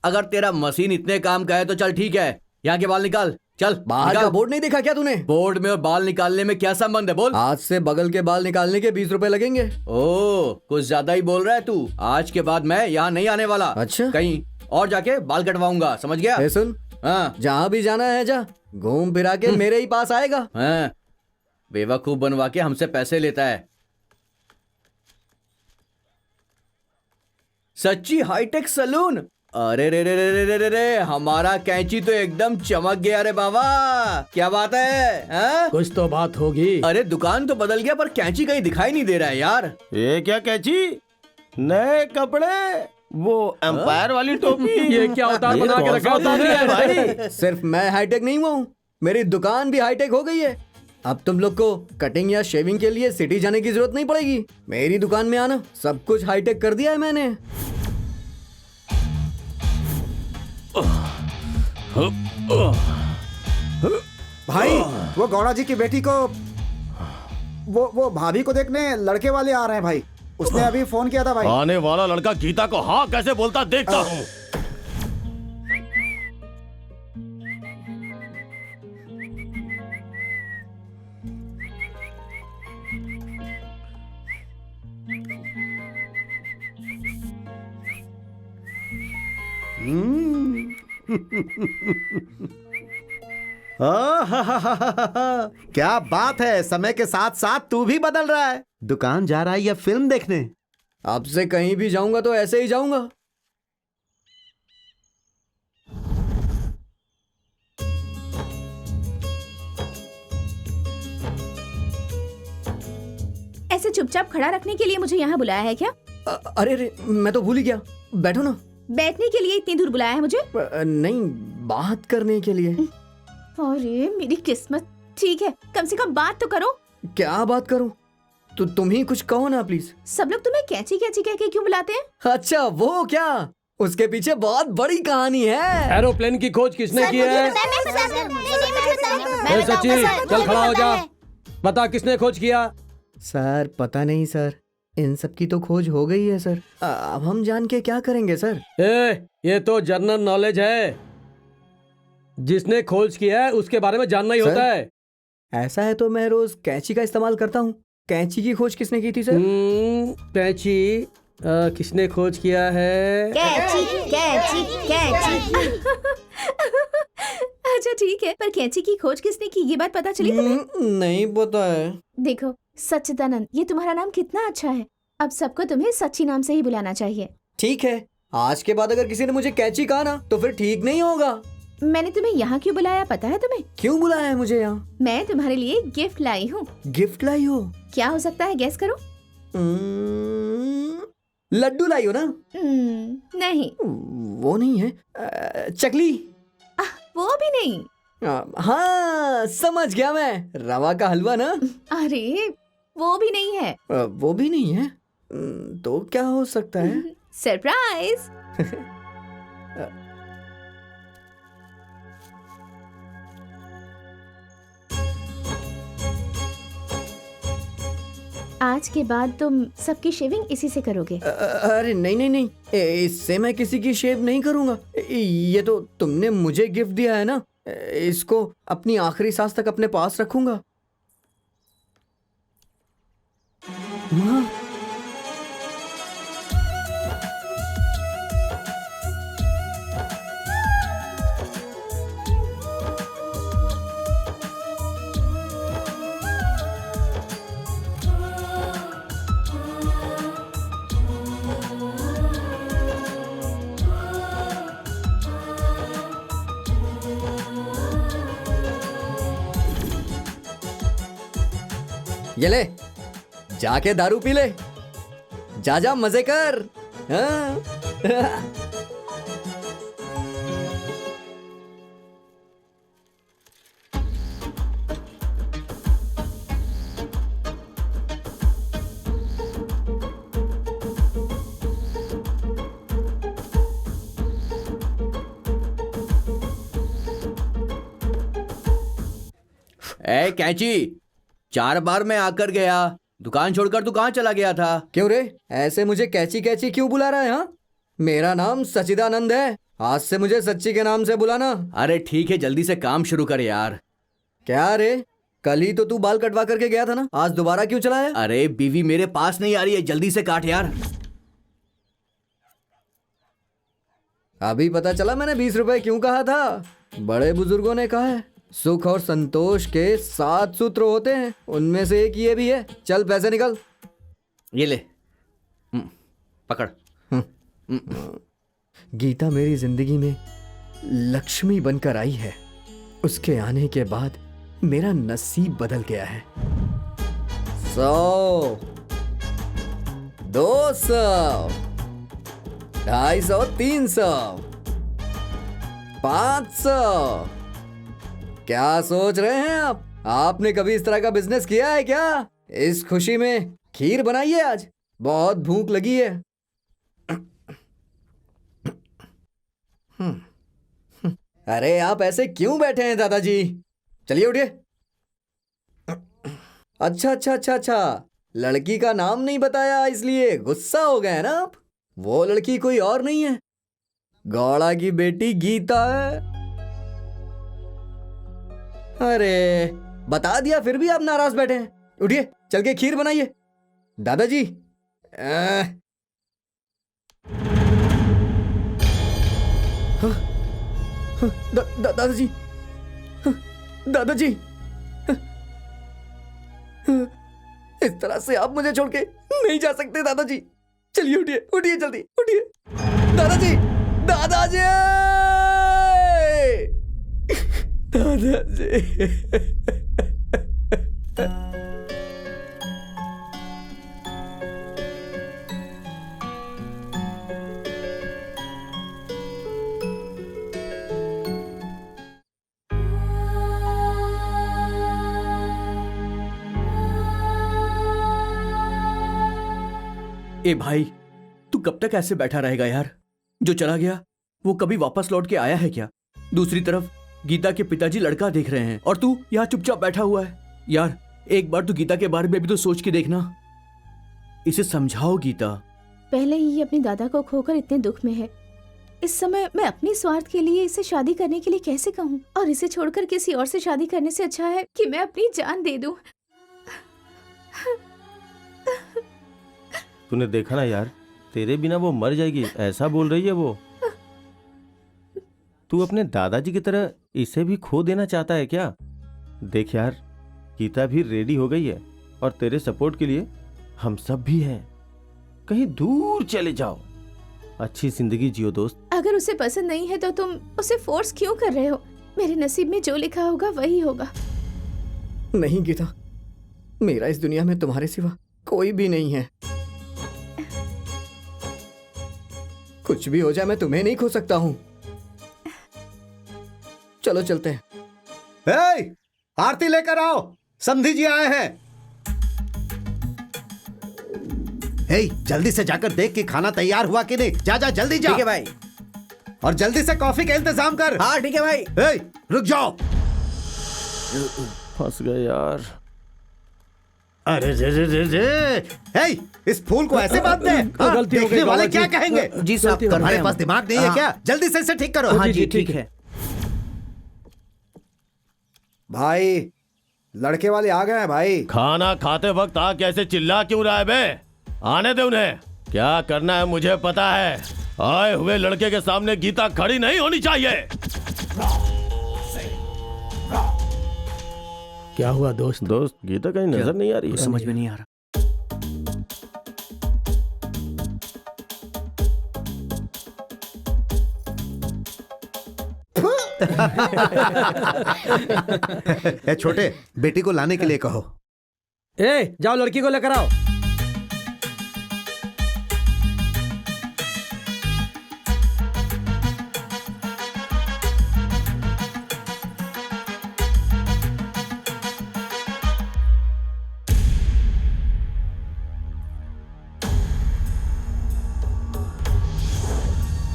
S1: अगर तेरा मशीन इतने काम का है तो चल ठीक है, यहाँ के बाल निकाल। चल
S2: बाहर का बोर्ड नहीं देखा क्या तूने?
S1: बोर्ड में और बाल निकालने में क्या संबंध है? बोल।
S2: आज से बगल के बाल निकालने के 20 रुपए लगेंगे।
S1: ओ, कुछ ज्यादा ही बोल रहा है तू। आज के बाद मैं यहाँ नहीं आने वाला।
S2: अच्छा?
S1: कहीं और जाके बाल कटवाऊंगा, समझ गया?
S2: ए सुन,
S1: हाँ
S2: जहाँ भी जाना है जा, घूम फिरा के मेरे ही पास आएगा।
S1: हाँ, बेवकूफ बनवा के हमसे पैसे लेता है। सच्ची हाईटेक सलून। अरे रे रे रे रे रे रे रे, हमारा कैंची तो एकदम चमक गया रे बाबा। क्या बात है? हाँ?
S7: कुछ तो बात होगी।
S1: अरे दुकान तो बदल गया पर कैंची कहीं दिखाई नहीं दे रहा है यार।
S4: ये क्या कैची? नए कपड़े, वो एम्पायर वाली टोपी।
S7: ये क्या अवतार बना के रखा
S4: है भाई?
S2: सिर्फ मैं हाईटेक नहीं हुआ हूँ, मेरी दुकान भी हाईटेक हो गई है। अब तुम लोग को कटिंग या शेविंग के लिए सिटी जाने की जरूरत नहीं पड़ेगी। मेरी दुकान में आना, सब कुछ हाईटेक कर दिया है मैंने।
S5: भाई वो गौड़ा जी की बेटी को वो भाभी को देखने लड़के वाले आ रहे हैं भाई। उसने अभी फोन किया था भाई।
S8: आने वाला लड़का गीता को हाँ कैसे बोलता देखता हूँ।
S3: क्या बात है, समय के साथ साथ तू भी बदल रहा है। दुकान जा रहा है या फिल्म देखने?
S2: अब से कहीं भी जाऊंगा तो ऐसे ही जाऊंगा।
S9: ऐसे चुपचाप खड़ा रखने के लिए मुझे यहाँ बुलाया है क्या?
S2: अरे रे, मैं तो भूल ही गया। बैठो ना।
S9: बैठने के लिए इतनी दूर बुलाया है मुझे?
S2: नहीं, बात करने के लिए।
S9: अरे मेरी किस्मत। ठीक है, कम से कम बात तो करो।
S2: क्या बात करूं? तो तुम ही कुछ कहो ना प्लीज।
S9: सब लोग तुम्हें कैची कैची कह के क्यों बुलाते हैं?
S2: अच्छा वो क्या, उसके पीछे बहुत बड़ी कहानी है।
S7: एरोप्लेन की खोज किसने की है? सच्ची, चल खड़ा हो जा। बता किसने खोज किया?
S2: सर पता नहीं सर। इन सब की तो खोज हो गई है सर। अब हम जान के क्या करेंगे सर?
S6: ये तो जनरल नॉलेज है, जिसने खोज किया है उसके बारे में जानना ही
S2: सर?
S6: होता है।
S2: ऐसा है तो मैं रोज कैंची का इस्तेमाल करता हूँ। कैंची की खोज किसने की थी सर?
S6: कैंची किसने खोज किया है?
S9: कैंची कैंची कैंची। अच्छा ठीक है, पर कैंची की खोज किसने की ये बात पता चली तुम्हें?
S2: नहीं पता है।
S9: देखो सच्चिदानंद, ये तुम्हारा नाम कितना अच्छा है। अब सबको तुम्हें सच्ची नाम से ही बुलाना चाहिए।
S2: ठीक है, आज के बाद अगर किसी ने मुझे कैंची कहा ना तो फिर ठीक नहीं होगा।
S9: मैंने तुम्हें यहाँ क्यों बुलाया पता है तुम्हें?
S2: क्यों बुलाया है मुझे यहाँ?
S9: मैं तुम्हारे लिए गिफ्ट लाई हूँ।
S2: गिफ्ट लाई हो?
S9: क्या हो सकता है, गेस करो।
S2: लड्डू लाई हो ना?
S9: नहीं।
S2: वो नहीं है। चकली?
S9: वो भी नहीं।
S2: हाँ समझ गया मैं, रवा का हलवा ना?
S9: अरे वो भी नहीं है।
S2: वो भी नहीं है तो क्या हो सकता है?
S9: सरप्राइज। आज के बाद तुम सबकी शेविंग इसी से करोगे?
S2: अरे नहीं नहीं नहीं, इससे मैं किसी की शेव नहीं करूंगा। ये तो तुमने मुझे गिफ्ट दिया है ना, इसको अपनी आखिरी सांस तक अपने पास रखूंगा। हाँ। ये ले, जाके दारू पी ले, जा जा मजे कर। हाँ।
S1: ए कैंची, 4 बार मैं आकर गया, दुकान छोड़कर तू कहाँ चला गया था?
S2: क्यों रे, ऐसे मुझे कैची कैची क्यों बुला रहा है? हाँ, मेरा नाम सच्चिदानंद है, आज से मुझे सच्ची के नाम से बुलाना।
S1: अरे ठीक है, जल्दी से काम शुरू कर यार।
S2: क्या रे, कल ही तो तू बाल कटवा करके गया था ना, आज दोबारा क्यों चला है?
S1: अरे बीवी मेरे पास नहीं आ रही है, जल्दी से काट यार।
S2: अभी पता चला मैंने 20 रुपए क्यों कहा था। बड़े बुजुर्गों ने कहा है सुख और संतोष के 7 सूत्र होते हैं, उनमें से एक ये भी है। चल पैसे निकल।
S1: ये ले, पकड़।
S2: गीता मेरी जिंदगी में लक्ष्मी बनकर आई है, उसके आने के बाद मेरा नसीब बदल गया है। 100, 200, 250, 300, 500। क्या सोच रहे हैं आप? आपने कभी इस तरह का बिजनेस किया है क्या? इस खुशी में खीर बनाइए, आज बहुत भूख लगी है। अरे आप ऐसे क्यों बैठे हैं दादाजी? चलिए उठिए। अच्छा अच्छा अच्छा अच्छा, लड़की का नाम नहीं बताया इसलिए गुस्सा हो गए ना आप? वो लड़की कोई और नहीं है, गौड़ा की बेटी गीता है। अरे बता दिया फिर भी आप नाराज बैठे हैं। उठिए, चल के खीर बनाइए। दादाजी दादाजी दादाजी, इस तरह से आप मुझे छोड़ के नहीं जा सकते दादाजी। चलिए उठिए उठिए, जल्दी उठिए। दादाजी दादाजी दादाजी।
S1: ए भाई, तू कब तक ऐसे बैठा रहेगा यार? जो चला गया वो कभी वापस लौट के आया है क्या? दूसरी तरफ गीता के पिताजी लड़का देख रहे हैं और तू यहाँ चुपचाप बैठा हुआ है। यार एक बार तू गीता के बारे में भी तो सोच के देखना। इसे समझाओ गीता।
S9: पहले ही ये अपने दादा को खोकर इतने दुख में है। इस समय मैं अपने स्वार्थ के लिए इसे शादी करने के लिए कैसे कहूँ? और इसे छोड़कर किसी और से शादी करने से अच्छा है कि मैं अपनी जान दे दूं।
S8: तूने देखा ना यार, तेरे बिना वो मर जाएगी, ऐसा बोल रही है वो। तू अपने दादाजी की तरह इसे भी खो देना चाहता है क्या? देख यार, गीता भी रेडी हो गई है और तेरे सपोर्ट के लिए हम सब भी हैं। कहीं दूर चले जाओ, अच्छी जिंदगी जियो दोस्त।
S9: अगर उसे पसंद नहीं है तो तुम उसे फोर्स क्यों कर रहे हो? मेरे नसीब में जो लिखा होगा वही होगा।
S2: नहीं गीता, मेरा इस दुनिया में तुम्हारे सिवा कोई भी नहीं है। कुछ भी हो जाए मैं तुम्हें नहीं खो सकता हूँ। चलो चलते हैं।
S3: हे, आरती लेकर आओ, समधी जी आए हैं। हे, जल्दी से जाकर देख कि खाना तैयार हुआ कि नहीं। जा जा जल्दी जा।
S1: ठीक है भाई।
S3: और जल्दी से कॉफी का इंतजाम कर।
S1: हाँ ठीक है भाई।
S3: हे, रुक जाओ।
S8: फंस गए यार।
S3: अरे रे रे रे रे, हे, इस फूल को ऐसे बांध दे। हाँ,
S7: गलती हो गई
S3: देखने वाले
S7: बाबा
S3: क्या
S7: जी।
S3: कहेंगे?
S1: जी साहब, कर रहे
S3: तुम्हारे
S1: हैं
S3: पास
S1: हम।
S3: दिमाग नहीं है
S1: हाँ।
S3: क्या? जल्दी से इसे ठीक करो।
S1: हाँ जी ठीक है।
S6: भाई लड़के वाले आ गए हैं भाई।
S8: खाना खाते वक्त आ कैसे चिल्ला क्यों रहा है बे? आने दे उन्हें, क्या करना है मुझे पता है। आए हुए लड़के के सामने गीता खड़ी नहीं होनी चाहिए।
S7: क्या हुआ दोस्त?
S8: दोस्त, गीता कहीं नजर नहीं आ रही है।
S1: समझ में नहीं आ रहा।
S3: ए, छोटे, बेटी को लाने के लिए कहो।
S6: ए, जाओ लड़की को लेकर आओ।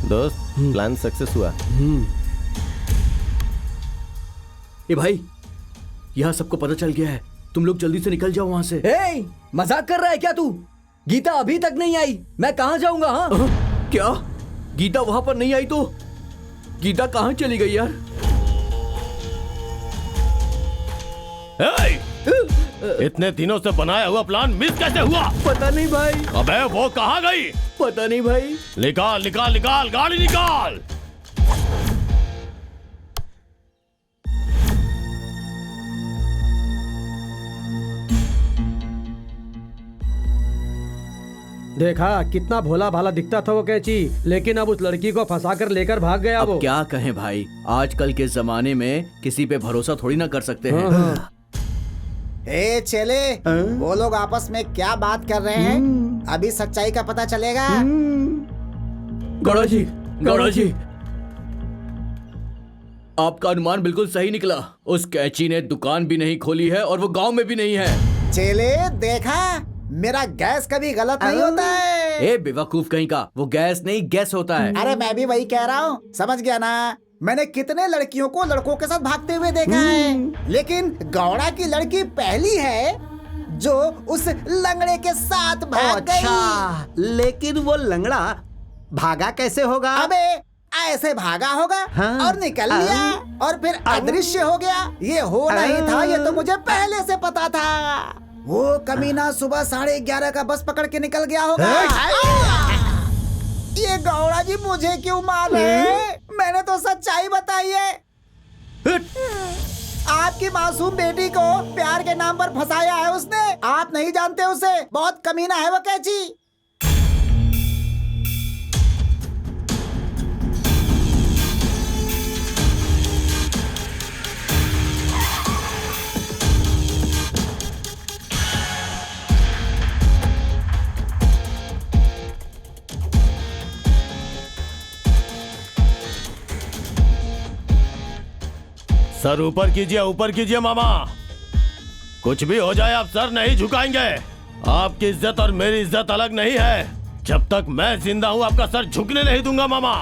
S8: दोस्त, प्लान सक्सेस हुआ।
S1: ए भाई, यहाँ सबको पता चल गया है। तुम लोग जल्दी से निकल जाओ वहाँ से।
S2: ए, मजाक कर रहा है क्या तू? गीता अभी तक नहीं आई, मैं कहाँ जाऊंगा? हाँ,
S1: क्या गीता वहां पर नहीं आई तो गीता कहाँ चली गई यार?
S8: इतने दिनों से बनाया हुआ प्लान मिस कैसे हुआ?
S1: पता नहीं भाई।
S8: अबे वो कहाँ गई?
S1: पता नहीं भाई।
S8: निकाल निकाल निकाल, गाड़ी निकाल।
S6: देखा कितना भोला भाला दिखता था वो कैची, लेकिन अब उस लड़की को फंसाकर लेकर भाग गया
S1: अब
S6: वो।
S1: क्या कहें भाई, आजकल के जमाने में किसी पे भरोसा थोड़ी ना कर सकते हैं।
S5: ए चले, वो लोग आपस में क्या बात कर रहे हैं? अभी सच्चाई का पता चलेगा।
S1: गौड़ा जी, गौड़ा जी, आपका अनुमान बिल्कुल सही निकला। उस कैची ने दुकान भी नहीं खोली है और वो गांव में भी नहीं है।
S5: चले देखा, मेरा गैस कभी गलत नहीं होता है।
S1: ए बेवकूफ कहीं का, वो गैस नहीं गैस होता है।
S5: अरे मैं भी वही कह रहा हूँ, समझ गया ना? मैंने कितने लड़कियों को लड़कों के साथ भागते हुए देखा है, लेकिन गौड़ा की लड़की पहली है जो उस लंगड़े के साथ भाग गई।
S3: अच्छा, लेकिन वो लंगड़ा भागा कैसे होगा?
S5: अबे ऐसे भागा होगा।
S3: हाँ।
S5: और निकल लिया और फिर अदृश्य हो गया। ये हो नहीं था, ये तो मुझे पहले से पता था। वो कमीना सुबह 11:30 का बस पकड़ के निकल गया होगा। ये गौड़ा जी मुझे क्यों मारे? मैंने तो सच्चाई बताई है। आपकी मासूम बेटी को प्यार के नाम पर फंसाया है उसने। आप नहीं जानते उसे, बहुत कमीना है वो कैची।
S8: सर ऊपर कीजिए मामा। कुछ भी हो जाए आप सर नहीं झुकाएंगे। आपकी इज्जत और मेरी इज्जत अलग नहीं है। जब तक मैं जिंदा हूं आपका सर झुकने नहीं दूंगा मामा।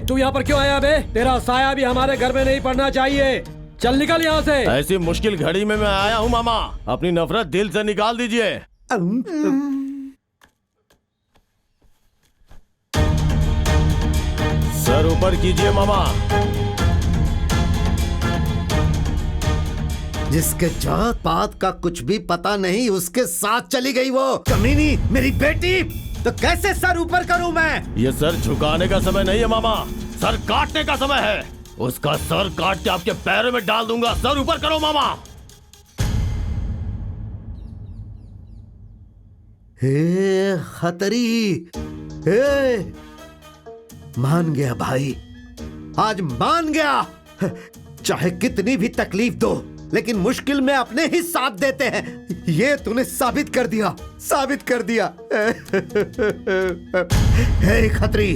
S6: तू यहाँ पर क्यों आया बे? तेरा साया भी हमारे घर में नहीं पड़ना चाहिए। चल निकल यहाँ से।
S8: ऐसी मुश्किल घड़ी में मैं आया हूँ मामा, अपनी नफरत दिल से निकाल दीजिए। सर ऊपर कीजिए मामा।
S3: जिसके जात पात का कुछ भी पता नहीं उसके साथ चली गई वो कमीनी मेरी बेटी, तो कैसे सर ऊपर करूं मैं?
S8: ये सर झुकाने का समय नहीं है मामा, सर काटने का समय है। उसका सर काट के आपके पैरों में डाल दूंगा। सर ऊपर करो मामा।
S3: हे खतरी, हे मान गया भाई, आज मान गया। चाहे कितनी भी तकलीफ दो, लेकिन मुश्किल में अपने ही साथ देते हैं। ये तूने साबित कर दिया, साबित कर दिया। हे खतरी,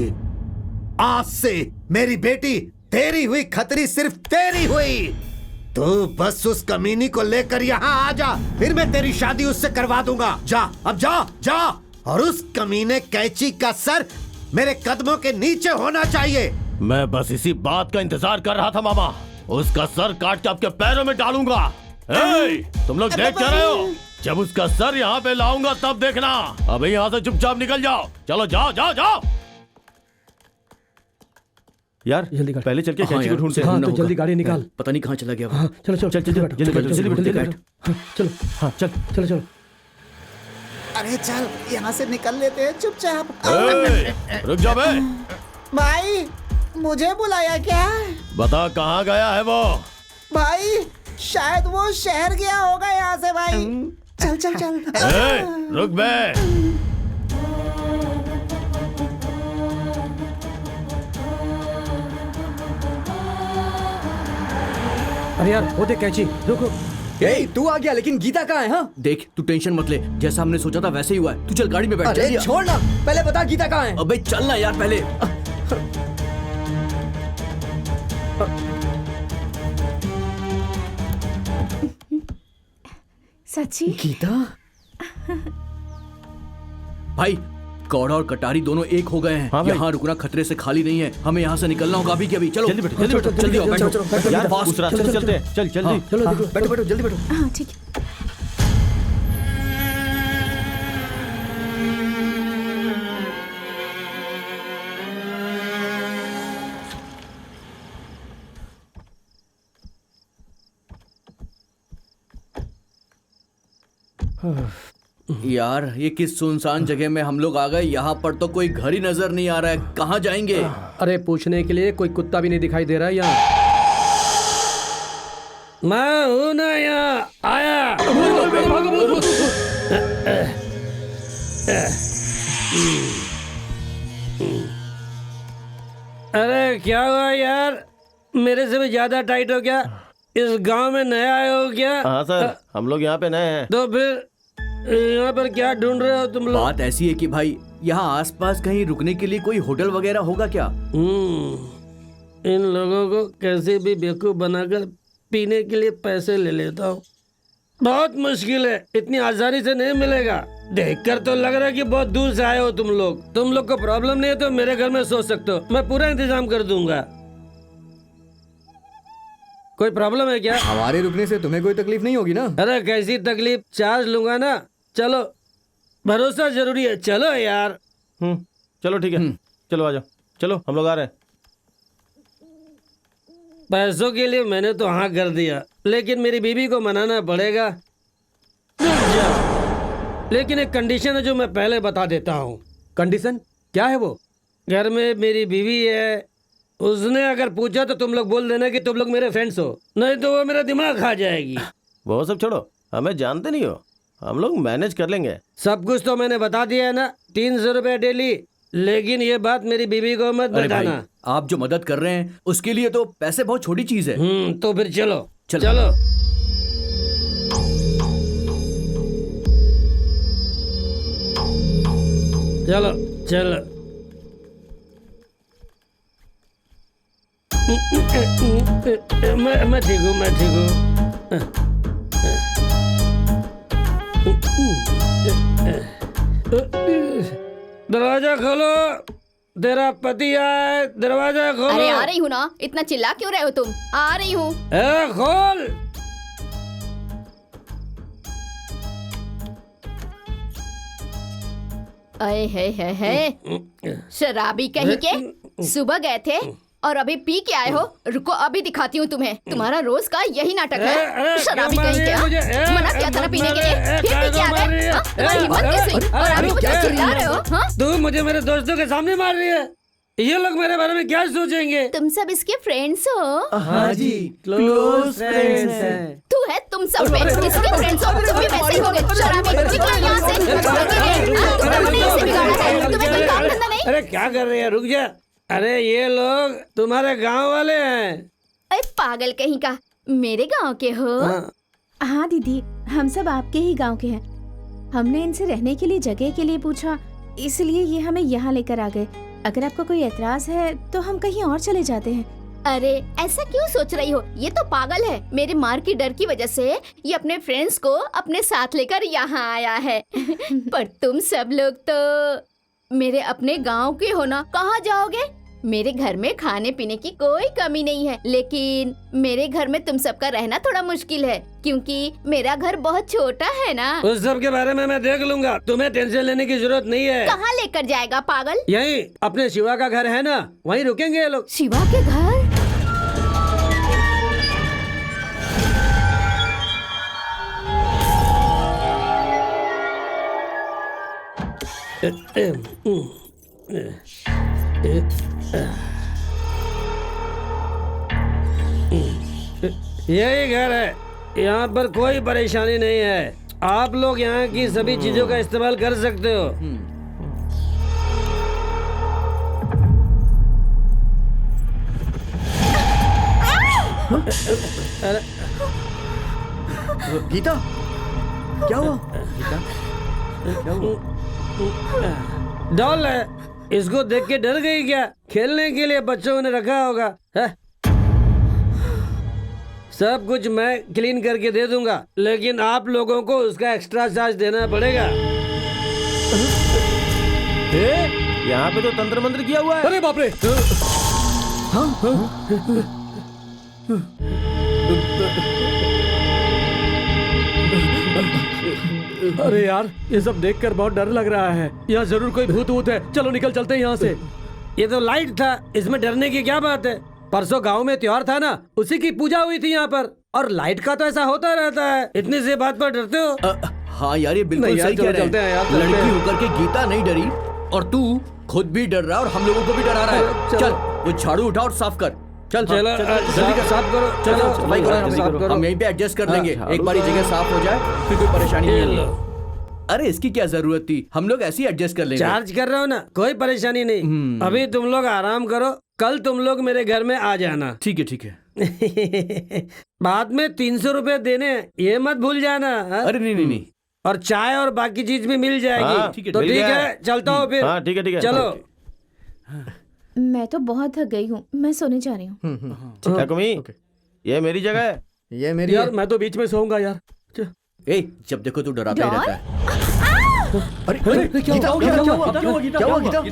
S3: आज से मेरी बेटी तेरी हुई, खतरी सिर्फ तेरी हुई। तू बस उस कमीनी को लेकर यहाँ आ जा, फिर मैं तेरी शादी उससे करवा दूंगा। जा, अब जा, जा। और उस कमीने कैची का सर मेरे कदमों के नीचे होना चाहिए।
S8: मैं बस इसी बात का इंतजार कर रहा था मामा। उसका सर काट के आपके पैरों में डालूंगा। तुम लोग देख क्या रहे हो? जब उसका सर यहाँ पे लाऊंगा तब देखना। अभी यहाँ से चुपचाप निकल जाओ। चलो जाओ जाओ जाओ।
S1: यार
S6: जल्दी कर।
S1: पहले चल के कैंची को ढूंढते हैं।
S6: हाँ तो जल्दी गाड़ी निकाल।
S1: पता नहीं कहाँ चला गया वो।
S6: हाँ चलो चलो
S1: चल जल्दी बैठ, जल्दी बैठ, जल्दी बैठ।
S6: हाँ चलो,
S1: हाँ चल।
S6: चलो चलो।
S5: अरे चल यहाँ से निकल लेते हैं चुपचाप।
S8: रुक जा बे।
S5: भाई मुझे बुलाया क्या?
S8: बता कहाँ गया है वो?
S5: भाई शायद वो शहर गया होगा यहाँ से भाई। चल चल चल।
S8: रुक बे।
S6: अरे यार वो देख कैंची, रुको।
S2: ए, तू आ गया लेकिन गीता कहाँ है? हाँ
S1: देख तू टेंशन मत ले, जैसा हमने सोचा था वैसे ही हुआ है। तू चल गाड़ी में बैठ।
S2: अरे छोड़ ना, पहले बता गीता कहाँ है?
S1: अबे चल ना यार पहले।
S9: सच्ची?
S2: गीता?
S1: भाई कौड़ा और कटारी दोनों एक हो गए हैं।
S8: हाँ भाई।
S1: यहाँ रुकना खतरे से खाली नहीं है। हमें यहाँ से निकलना होगा अभी के अभी। चलो
S8: जल्दी बैठो, जल्दी बैठो,
S1: जल्दी आओ, बैठो।
S2: चलो, बैठो,
S1: यार
S2: बैठो,
S1: उस रास्ते से चलते हैं। चल जल्दी।
S6: चलो देखो।
S2: बैठो बैठो, जल्दी बैठो।
S9: हाँ ठीक है।
S1: यार ये किस सुनसान जगह में हम लोग आ गए। यहाँ पर तो कोई घर ही नजर नहीं आ रहा है। कहाँ जाएंगे?
S6: अरे पूछने के लिए कोई कुत्ता भी नहीं दिखाई दे रहा है यहाँ। मैं हूँ ना यहाँ आया। अरे क्या हुआ यार, मेरे से भी ज्यादा टाइट हो गया? इस गांव में नया आए हो क्या?
S8: हाँ सर, हम लोग यहाँ पे नए हैं।
S6: तो फिर यहाँ पर क्या ढूंढ रहे हो तुम लोग?
S1: बात ऐसी है कि भाई यहाँ आसपास कहीं रुकने के लिए कोई होटल वगैरह होगा क्या?
S6: इन लोगों को कैसे भी बेवकूफ बनाकर पीने के लिए पैसे ले लेता हूँ। बहुत मुश्किल है, इतनी आसानी से नहीं मिलेगा। देखकर तो लग रहा है कि बहुत दूर से आए हो तुम लोग। तुम लोग को प्रॉब्लम नहीं है तो मेरे घर में सो सकते हो, मैं पूरा इंतजाम कर दूंगा। कोई प्रॉब्लम है क्या?
S2: हमारे रुकने से तुम्हें कोई तकलीफ नहीं होगी ना?
S6: अरे कैसी तकलीफ, चार्ज लूंगा ना। चलो, भरोसा जरूरी है। चलो यार।
S8: चलो ठीक है, चलो आ जाओ। चलो हम लोग आ रहे हैं।
S6: पैसों के लिए मैंने तो हाँ कर दिया, लेकिन मेरी बीवी को मनाना पड़ेगा। लेकिन एक कंडीशन है जो मैं पहले बता देता हूँ।
S2: कंडीशन क्या है वो?
S6: घर में मेरी बीवी है, उसने अगर पूछा तो तुम लोग बोल देना कि तुम लोग मेरे फ्रेंड्स हो, नहीं तो वो मेरा दिमाग खा जाएगी।
S8: वो सब छोड़ो, हमें जानते नहीं हो, हम लोग मैनेज कर लेंगे।
S6: सब कुछ तो मैंने बता दिया है ना, 300 रुपये डेली। लेकिन ये बात मेरी बीवी को मत
S1: अरे भाई,
S6: बताना।
S1: आप जो मदद कर रहे हैं उसके लिए तो पैसे बहुत छोटी चीज है।
S6: तो फिर चलो
S1: चलो।
S6: चलो। चलो चलो। मैं ठीक हूँ, मैं ठीक हूँ। दरवाजा खोलो, तेरा पति आए, दरवाजा खोलो।
S9: अरे आ रही हूँ ना, इतना चिल्ला क्यों रहे हो तुम? आ रही हूँ।
S6: खोल।
S9: अरे है शराबी कहीं के, सुबह गए थे और अभी पी के आए हो। रुको अभी दिखाती हूँ तुम्हें, तुम्हारा रोज का यही नाटक है। शराबी कहीं के, मना किया था ना पीने के लिए, फिर पी के आ गए। हाँ? तुम्हारी हिम्मत कैसे हुई? और अभी मुझे चिल्ला रहे हो? हाँ?
S6: तू मुझे मेरे दोस्तों के सामने मार रही है। ये लोग मेरे बारे में क्या सोचेंगे?
S9: तुम सब इसके फ्रेंड्स हो?
S2: हाँ जी, क्लोज फ्रेंड्स हैं।
S9: तू है तुम सब में इसके फ्रेंड्स हो, तुम भी वैसे ही होगे। शराबी निकलो यहाँ से। तुमने इसे बिगाड़ा है, तुम्हें कोई काम धंधा नहीं।
S6: अरे क्या कर रही है, रुक जा। अरे ये लोग तुम्हारे गांव वाले हैं।
S9: अरे पागल कहीं का, मेरे गांव के हो?
S10: हाँ दीदी, हम सब आपके ही गांव के हैं। हमने इनसे रहने के लिए जगह के लिए पूछा, इसलिए ये हमें यहाँ लेकर आ गए। अगर आपको कोई एतराज है तो हम कहीं और चले जाते हैं।
S9: अरे ऐसा क्यों सोच रही हो? ये तो पागल है। मेरे मार की डर की वजह से ये अपने फ्रेंड्स को अपने साथ लेकर यहाँ आया है। पर तुम सब लोग तो मेरे अपने गांव के हो ना, कहाँ जाओगे? मेरे घर में खाने पीने की कोई कमी नहीं है, लेकिन मेरे घर में तुम सबका रहना थोड़ा मुश्किल है, क्योंकि मेरा घर बहुत छोटा है ना।
S6: उस सब के बारे में मैं देख लूंगा, तुम्हें टेंशन लेने की जरूरत नहीं है।
S9: कहाँ लेकर जाएगा पागल?
S6: यही अपने शिवा का घर है ना, वहीं रुकेंगे ये लोग।
S9: शिवा के घर?
S6: यही घर है, यहाँ पर कोई परेशानी नहीं है। आप लोग यहाँ की सभी चीजों का इस्तेमाल कर सकते हो।
S2: गीता, क्या हुआ? गीता, क्या हुआ?
S6: डॉल है, इसको देख के डर गई क्या? खेलने के लिए बच्चों ने रखा होगा है? सब कुछ मैं क्लीन करके दे दूंगा, लेकिन आप लोगों को उसका एक्स्ट्रा चार्ज देना पड़ेगा।
S8: यहाँ पे तो तंत्र मंत्र किया हुआ है।
S6: अरे बाप रे!
S7: अरे यार, ये सब देखकर बहुत डर लग रहा है। यहाँ जरूर कोई भूत वूत है। चलो निकल चलते हैं यहाँ से।
S6: ये तो लाइट था, इसमें डरने की क्या बात है? परसों गांव में त्योहार था ना, उसी की पूजा हुई थी यहाँ पर, और लाइट का तो ऐसा होता रहता है। इतनी सी बात पर डरते हो?
S1: हाँ यार, ये बिल्कुल सही कह रहे हैं। लड़की होकर के गीता नहीं डरी, और तू खुद भी डर रहा है और हम लोगों को भी डरा रहा है। चल वो झाड़ू उठा और साफ कर। चल
S6: चलो जल्दी कर, साफ करो।
S1: चलो सफाई करो, हम यहीं पे एडजस्ट कर लेंगे। एक बार जगह साफ हो जाए फिर कोई परेशानी नहीं है। अरे इसकी क्या जरूरत थी, हम लोग ऐसे ही एडजस्ट कर लेंगे।
S6: चार्ज कर रहा हूँ ना, कोई परेशानी नहीं। अभी तुम लोग आराम करो, कल तुम लोग मेरे घर में आ जाना।
S1: ठीक है ठीक है।
S6: बाद में 300 रुपए देने, ये मत भूल जाना।
S1: अरे नहीं।
S6: और चाय और बाकी चीज भी मिल जाएगी।
S1: ठीक है,
S6: तो ठीक है, चलता हूँ फिर।
S8: हाँ ठीक है
S6: चलो।
S10: मैं तो बहुत थक गई हूँ, मैं सोने जा रही हूँ।
S8: क्या कुमी, ये मेरी जगह है।
S2: ये मेरी
S7: यार मैं तो बीच में सोऊंगा यार।
S1: ए, जब देखो तू डराता ही रहता है।
S2: अरे गीता, क्या हुआ गीता?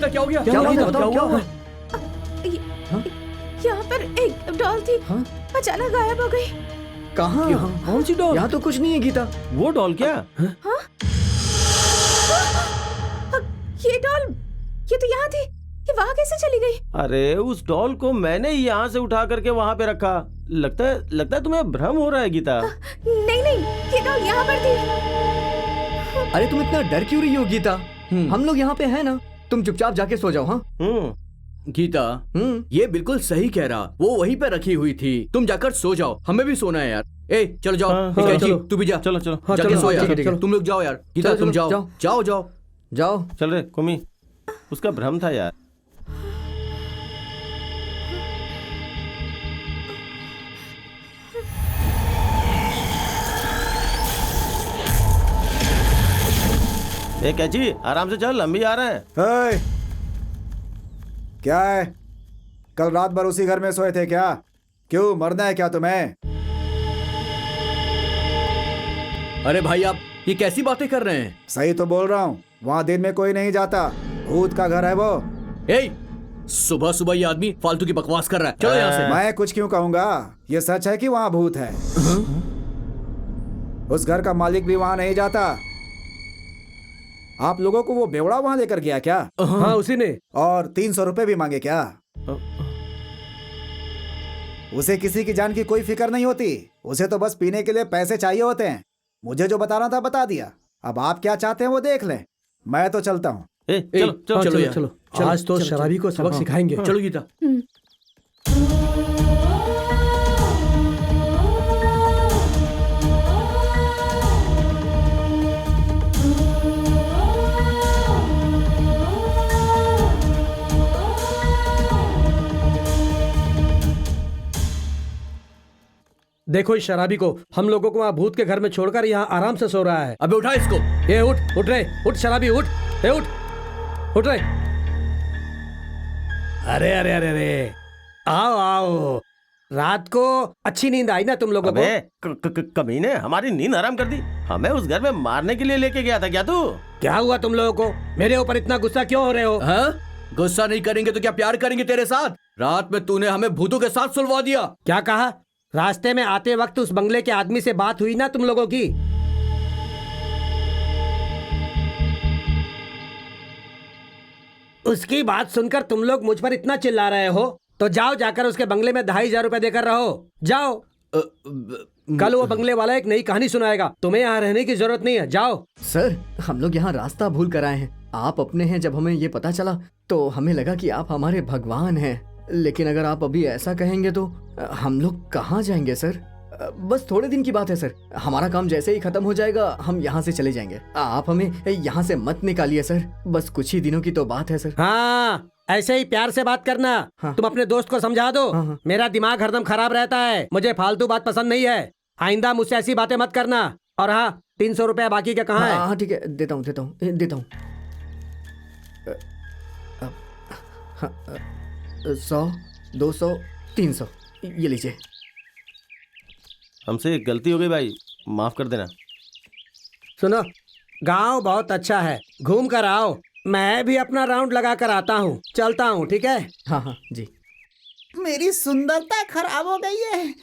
S2: क्या हो गया? बताओ क्या हुआ?
S10: यहाँ पर एक डॉल थी, अचानक गायब हो गई।
S2: कहाँ?
S7: कौन सी डॉल?
S2: यहाँ तो कुछ नहीं है गीता।
S8: वो डॉल क्या?
S10: ये डॉल, ये तो यहाँ थी, ये वहाँ कैसे चली गई?
S8: अरे उस डॉल को मैंने ही यहाँ से उठा करके वहाँ पे रखा। लगता है तुम्हें भ्रम हो रहा है गीता।
S10: नहीं, ये डॉल यहाँ पर थी।
S2: अरे तुम इतना डर क्यों रही हो गीता? हम लोग यहाँ पे हैं ना, तुम चुपचाप जाके सो जाओ। हाँ
S1: गीता, ये बिल्कुल सही कह रहा, वो वहीं पे रखी हुई थी। तुम जाकर सो जाओ, हमें भी सोना है यार। ए चलो जाओ,
S8: चलो।
S1: तू भी जा।
S8: चलो
S1: जाके सो यार।
S2: ठीक है।
S1: तुम लोग जाओ यार। गीता तुम जाओ।
S2: जाओ।
S8: चल रे कुमी, उसका भ्रम था यार। ए कैची, आराम से चल, हम भी आ रहे हैं।
S11: क्या है, कल रात भर उसी घर में सोए थे क्या? क्यों, मरना है क्या तुम्हें?
S1: अरे भाई आप ये कैसी बातें कर रहे हैं?
S11: सही तो बोल रहा हूँ, वहाँ दिन में कोई नहीं जाता, भूत का घर है वो।
S1: ए सुबह सुबह ये आदमी फालतू की बकवास कर रहा है। चलो यहाँ से।
S11: मैं कुछ क्यों कहूंगा, ये सच है कि वहाँ भूत है। उस घर का मालिक भी वहाँ नहीं जाता। आप लोगों को वो बेवड़ा वहाँ लेकर गया क्या?
S6: हाँ उसी ने।
S11: और 300 रुपए भी मांगे क्या? उसे किसी की जान की कोई फिक्र नहीं होती, उसे तो बस पीने के लिए पैसे चाहिए होते हैं। मुझे जो बताना था बता दिया, अब आप क्या चाहते हैं वो देख लें। मैं तो चलता हूँ।
S8: चलो चलो
S6: चलो
S8: यार।
S6: चलो, आज तो शराबी को सबक सिखाएंगे।
S1: चलो गीता।
S6: देखो इस शराबी को, हम लोगों को वहाँ भूत के घर में छोड़कर यहाँ आराम से सो रहा है।
S1: अबे उठा इसको।
S6: ये उठ रे, उठ शराबी उठ, ये उठ रे। अरे अरे अरे अरे, आओ आओ। रात को अच्छी नींद आई ना तुम लोगों को?
S8: अबे कमीने, हमारी नींद हराम कर दी। हमें उस घर में मारने के लिए लेके गया था क्या तू?
S6: क्या हुआ तुम लोगों को? मेरे ऊपर इतना गुस्सा क्यों हो रहे हो?
S1: हाँ? गुस्सा नहीं करेंगे तो क्या प्यार करेंगे तेरे साथ? रात में तूने हमें भूतों के साथ सुलवा दिया।
S6: क्या कहा? रास्ते में आते वक्त उस बंगले के आदमी से बात हुई ना तुम लोगों की? उसकी बात सुनकर तुम लोग मुझ पर इतना चिल्ला रहे हो, तो जाओ जाकर उसके बंगले में 2500 रुपए देकर रहो। जाओ। कल वो बंगले वाला एक नई कहानी सुनाएगा। तुम्हें यहाँ रहने की जरूरत नहीं है, जाओ।
S2: सर, हम लोग यहाँ रास्ता भूल कर आए हैं। आप अपने हैं। जब हमें ये पता चला तो हमें लगा कि आप हमारे भगवान हैं। लेकिन अगर आप अभी ऐसा कहेंगे तो हम लोग कहाँ जाएंगे सर? बस थोड़े दिन की बात है सर। हमारा काम जैसे ही खत्म हो जाएगा हम यहाँ से चले जाएंगे। आप हमें यहाँ से मत निकालिए सर। बस कुछ ही दिनों की तो बात है सर।
S6: हाँ, ऐसे ही प्यार से बात करना।
S2: हाँ।
S6: तुम अपने दोस्त को समझा दो।
S2: हाँ।
S6: मेरा दिमाग हरदम खराब रहता है, मुझे फालतू बात पसंद नहीं है। आइंदा मुझसे ऐसी बातें मत करना। और हाँ, 300 रुपया बाकी का कहाँ है?
S2: हाँ ठीक है, देता हूँ 100, 200, 300 ये लीजिए।
S8: हमसे एक गलती हो गई भाई, माफ कर देना।
S6: सुनो, गांव बहुत अच्छा है, घूम कर आओ। मैं भी अपना राउंड लगा कर आता हूँ, चलता हूँ, ठीक है?
S2: हाँ हाँ जी।
S5: मेरी सुंदरता खराब हो गई है।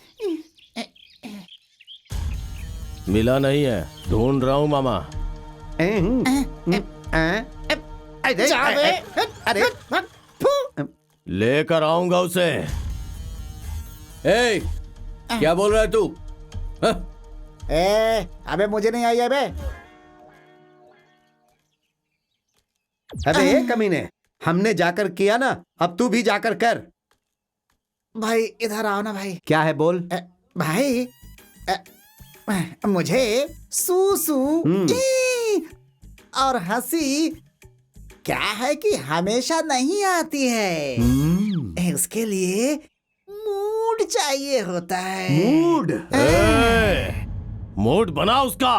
S8: मिला नहीं है, ढूंढ रहा हूँ मामा।
S5: अरे
S8: लेकर आऊंगा उसे।
S1: ए, क्या बोल रहा है तू? हाँ?
S5: अबे मुझे नहीं आई है बे।
S3: अबे कमीने, हमने जाकर किया ना, अब तू भी जाकर कर।
S5: भाई इधर आओ ना भाई।
S3: क्या है बोल?
S5: भाई मुझे सूसू और हंसी क्या है कि हमेशा नहीं आती है। उसके लिए मूड चाहिए होता है।
S3: मूड?
S8: मूड बना उसका।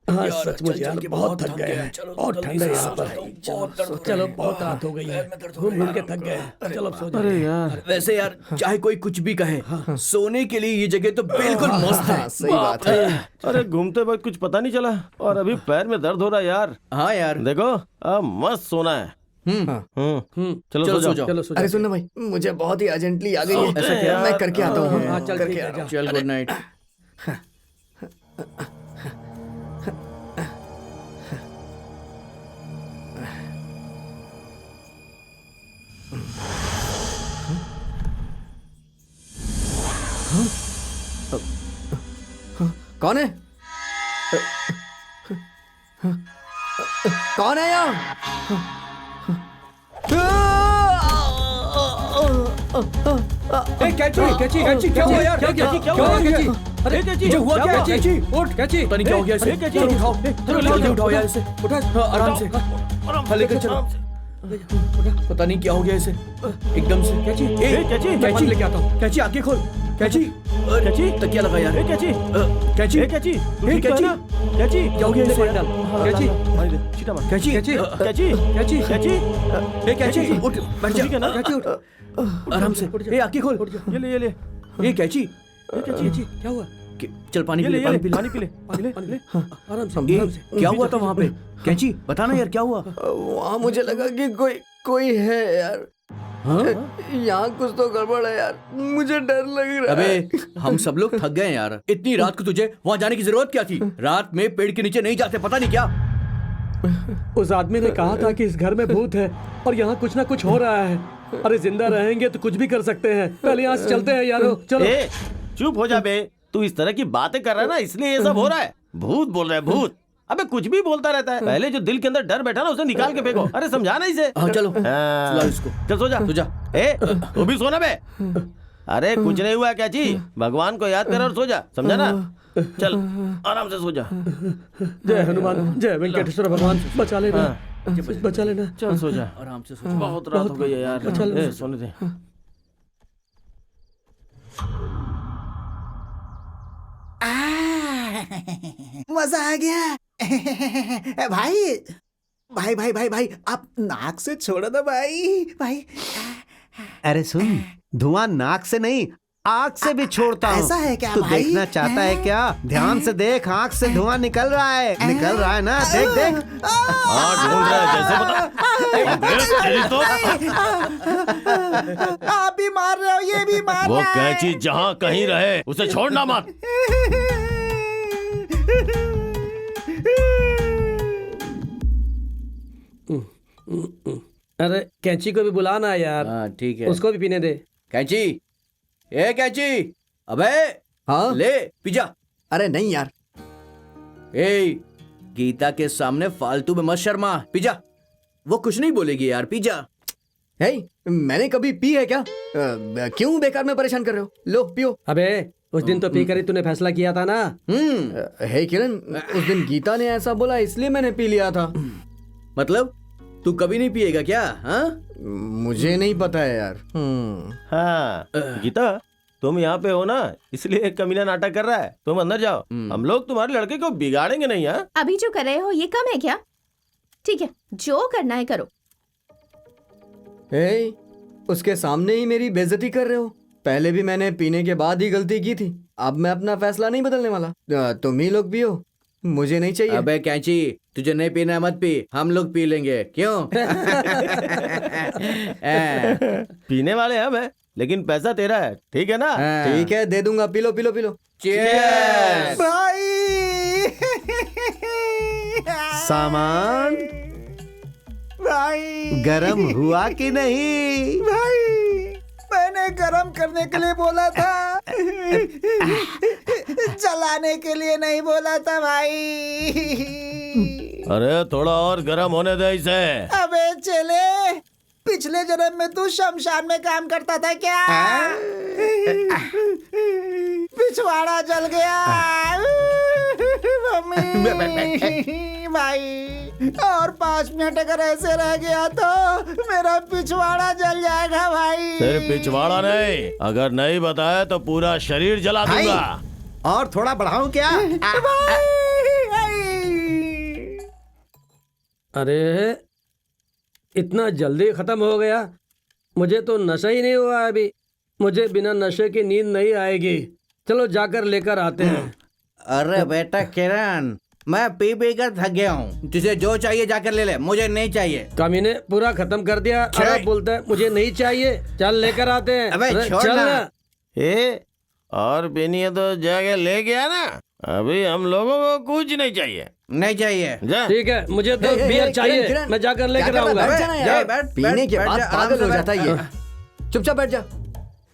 S7: हाँ सचमुच यार, बहुत थक गए हैं और ठंड है यहाँ पर। चलो बहुत रात हो गई है, घूम घूम के थक गए। चलो सो जाओ।
S1: अरे यार, वैसे यार चाहे कोई कुछ भी कहे, सोने के लिए ये जगह तो बिल्कुल मस्त है।
S2: सही बात है।
S8: अरे घूमते वक्त कुछ पता नहीं चला और अभी पैर में दर्द हो रहा है यार।
S1: हाँ यार,
S8: देखो अब मस्त सोना है। चलो सो जाओ।
S6: चलो सो
S2: अरे
S6: जाओ।
S2: सुनना भाई, मुझे बहुत ही अर्जेंटली आ गई है।
S8: ऐसा क्या?
S2: मैं करके आता हूँ।
S6: हाँ, चल ठीक है, जा।
S1: चल गुड नाइट।
S2: कौन है? कौन है यहाँ?
S6: कैची क्या हुआ यार? क्या हुआ कैची? अरे कैची हुआ क्या? कैची उठ, कैची।
S1: पता नहीं क्या हो गया इसे। चलो उठाओ, जल्दी उठाओ यार इसे।
S6: उठा।
S1: आराम से। हाँ, लेकर चलो। पता नहीं क्या हो गया इसे, एकदम से।
S6: कैची,
S1: कैची
S6: लेके आता हूँ।
S1: कैची आंखें खोल। कैची तकिया लगा यार। कैची कैची
S8: कैची
S1: कैची क्या हो गया इसे?
S6: कैची,
S1: कैची
S6: कैची,
S1: कैची
S6: कैची,
S1: कैची उठ, बैठ जा।
S6: कैची उठ।
S1: आराम से। आंखें खोल।
S8: ये ले
S1: ये कैची
S6: कैची क्या हुआ?
S1: चल पानी
S6: ये
S1: पी
S6: ले,
S1: ले,
S6: ये ले,
S1: पानी पी ले।
S6: पानी पी ले, पानी ले, पानी ले। आराम से,
S1: ए,
S6: आराम से।
S1: क्या हुआ था वहाँ पे? कैंची बता ना यार क्या हुआ?
S2: वहाँ मुझे लगा कि कोई है यार। यहाँ कुछ तो गड़बड़ है यार, मुझे डर लग रहा है।
S1: अबे हम सब लोग थक गए यार। इतनी रात को तुझे वहाँ जाने की जरूरत क्या थी? रात में पेड़ के नीचे नहीं जाते, पता नहीं क्या?
S7: उस आदमी ने कहा था कि इस घर में भूत है और यहाँ कुछ ना कुछ हो रहा है। अरे जिंदा रहेंगे तो कुछ भी कर सकते हैं। पहले यहाँ से चलते हैं यारो, चलो।
S8: ए, चुप हो जा बे। तू इस तरह की बातें कर रहा है ना, इसलिए ये सब हो रहा है। भूत बोल रहा है, भूत। अबे कुछ भी बोलता रहता है। पहले जो दिल के अंदर डर बैठा ना, उसे निकाल के फेंको। अरे समझा ना इसे।
S1: हाँ चलो,
S8: हाँ।
S1: सुला इसको।
S8: चल सो जा,
S1: तू जा।
S8: ए, तू भी सोना बे। अरे कुछ नहीं हुआ क्या जी, भगवान को याद कर और सो जा, समझा ना? चल आराम से सो जा।
S7: जय हनुमान, जय वेंकटेश्वर भगवान, बचा लेना, बचा लेना।
S8: चल सो जा,
S1: आराम से सो जा।
S8: बहुत रात हो गई है यार।
S7: चल।
S8: ए, सोने दे।
S5: मजा आ गया। भाई भाई भाई भाई भाई आप नाक से छोड़ो ना भाई भाई।
S3: अरे सुन, धुआं नाक से नहीं, आँख से भी छोड़ता हूँ।
S5: ऐसा है क्या
S3: तू
S5: भाई?
S3: देखना चाहता है क्या? ध्यान से देख, आँख से धुआं निकल रहा है, निकल रहा है ना? देख देख।
S8: हाँ ढूंढ रहा है, जैसे बता। अबे, तेरी तो
S5: आप भी मार रहे हो, ये भी मार
S8: वो
S5: रहा है।
S8: कैंची जहाँ कहीं रहे, उसे छोड़ना मत।
S6: अरे कैंची को भी बुलाना यार।
S1: हाँ ठीक है।
S6: उसको भी पीने दे।
S1: कैंची, ए कैंची, अबे
S2: हाँ
S1: ले पी जा।
S2: अरे नहीं यार।
S1: ए गीता के सामने फालतू में मत शर्मा, पी जा। वो कुछ नहीं बोलेगी यार, पी जा।
S2: हे, मैंने कभी पी है क्या? क्यों बेकार में परेशान कर रहे हो? लो पियो।
S6: अबे उस दिन तो पी कर ही तूने फैसला किया था ना।
S2: हे किरण, उस दिन गीता ने ऐसा बोला इसलिए मैंने पी लिया था।
S1: मतलब तू कभी नहीं पिएगा क्या? हाँ
S2: मुझे नहीं पता है यार।
S8: हाँ गीता, तुम यहाँ पे हो ना, इसलिए कमीना नाटक कर रहा है। तुम अंदर जाओ, हम लोग तुम्हारे लड़के को बिगाड़ेंगे नहीं। हाँ
S10: अभी जो कर रहे हो ये कम है क्या? ठीक है, जो करना है करो।
S2: हे, उसके सामने ही मेरी बेइज्जती कर रहे हो। पहले भी मैंने पीने के बाद ही गलती की थी। अब मैं अपना फैसला नहीं बदलने वाला। तुम ही लोग पियो, मुझे नहीं चाहिए।
S1: अबे कैंची, तुझे नहीं पीना है मत पी, हम लोग पी लेंगे। क्यों?
S8: पीने वाले हम हैं, लेकिन पैसा तेरा है, ठीक है ना?
S2: ठीक है, दे दूंगा। P low P low P low.
S1: Cheers!
S5: भाई
S3: सामान
S5: भाई
S3: गरम हुआ कि नहीं?
S5: भाई मैंने गरम करने के लिए बोला था, जलाने के लिए नहीं बोला था भाई।
S8: अरे थोड़ा और गर्म होने दे इसे।
S5: अबे चले, पिछले जन्म में तू शमशान में काम करता था क्या? पिछवाड़ा जल गया मम्मी भाई, और 5 मिनट अगर ऐसे रह गया तो मेरा पिछवाड़ा जल जाएगा भाई।
S8: सिर्फ पिछवाड़ा नहीं, अगर नहीं बताया तो पूरा शरीर जला दूंगा।
S3: और थोड़ा बढ़ाऊं क्या?
S6: अरे इतना जल्दी खत्म हो गया? मुझे तो नशा ही नहीं हुआ अभी। मुझे बिना नशे की नींद नहीं आएगी। चलो जाकर लेकर आते हैं।
S1: अरे बेटा किरण, मैं पी पी कर थक गया हूँ। तुझे जो चाहिए जाकर ले ले, मुझे नहीं चाहिए।
S6: कामी ने पूरा खत्म कर दिया। अब बोलता है मुझे नहीं चाहिए। चल लेकर आते हैं।
S1: अबे छोड़
S6: चल
S1: ना।
S8: ए, और पीनी है तो जाके ले गया ना। अभी हम लोगों को कुछ नहीं चाहिए।
S1: नहीं चाहिए।
S8: जा।
S6: ठीक है, मुझे तो बियर चाहिए।
S2: किरण,
S6: मैं जाकर लेकर
S2: क्या कर रहा है?
S6: आऊंगा।
S2: बैठ जाना यार।
S1: बैठ,
S2: पीने
S1: बैठ,
S2: के
S1: बैठ
S2: बाद
S1: जा, आराम
S2: पागल
S1: से
S2: हो
S1: बैठ।
S2: जाता है ये। चुपचाप बैठ जा।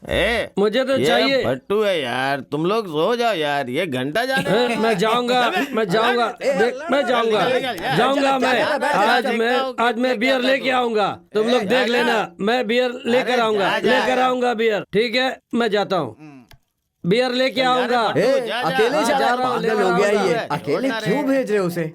S8: ए,
S6: मुझे तो
S8: ये
S6: चाहिए।
S8: भट्टू है यार, तुम लोग सो जाओ यार, ये घंटा जाने।
S6: मैं जाऊंगा, मैं जाऊंगा, मैं जाऊंगा मैं आज मैं बियर लेके आऊंगा। तुम लोग देख लेना, मैं बियर लेकर आऊंगा बियर। ठीक है, मैं जाता हूँ, बियर लेके आऊंगा।
S2: अकेले जा रहा हूँ। पागल हो गया ये। अकेले क्यों भेज रहे हो उसे?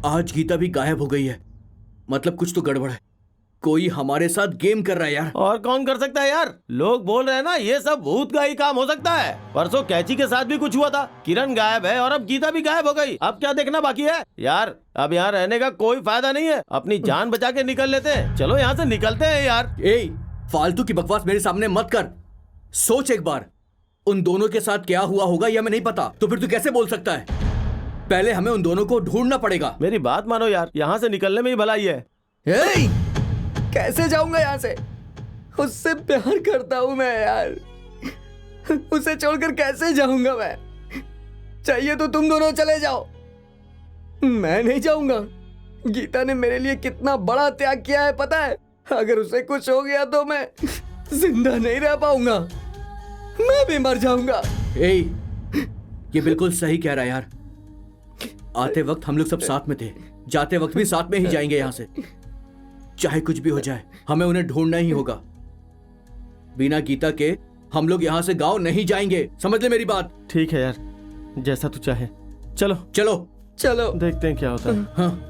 S1: आज गीता भी गायब हो गई है। मतलब कुछ तो गड़बड़ है। कोई हमारे साथ गेम कर रहा है यार।
S8: और कौन कर सकता है यार? लोग बोल रहे हैं ना ये सब भूत का ही काम हो सकता है। परसों कैची के साथ भी कुछ हुआ था। किरण गायब है और अब गीता भी गायब हो गई। अब क्या देखना बाकी है यार? अब यहाँ रहने का कोई फायदा नहीं है। अपनी जान बचा के निकल लेते हैं। चलो यहाँ से निकलते हैं यार।
S1: ए, फालतू की बकवास मेरे सामने मत कर। सोच एक बार, उन दोनों के साथ क्या हुआ होगा यह हमें नहीं पता, तो फिर तू कैसे बोल सकता है? पहले हमें उन दोनों को ढूंढना पड़ेगा।
S8: मेरी बात मानो यार, यहाँ से निकलने में ही भलाई है।
S2: कैसे जाऊंगा यहाँ से? उससे प्यार करता हूँ मैं यार। उसे छोड़कर कैसे जाऊंगा मैं? चाहिए तो तुम दोनों चले जाओ, मैं नहीं जाऊंगा। गीता ने मेरे लिए कितना बड़ा त्याग किया है पता है? अगर उसे कुछ हो गया तो मैं जिंदा नहीं रह पाऊंगा, मैं भी मर जाऊंगा।
S1: ये बिल्कुल सही कह रहा है यार। आते वक्त हम लोग सब साथ में थे, जाते वक्त भी साथ में ही जाएंगे यहाँ से। चाहे कुछ भी हो जाए, हमें उन्हें ढूंढना ही होगा। बिना गीता के हम लोग यहाँ से गांव नहीं जाएंगे, समझ ले मेरी बात।
S8: ठीक है यार, जैसा तू चाहे। चलो
S1: चलो
S2: चलो,
S8: देखते हैं क्या होता है।
S1: हाँ।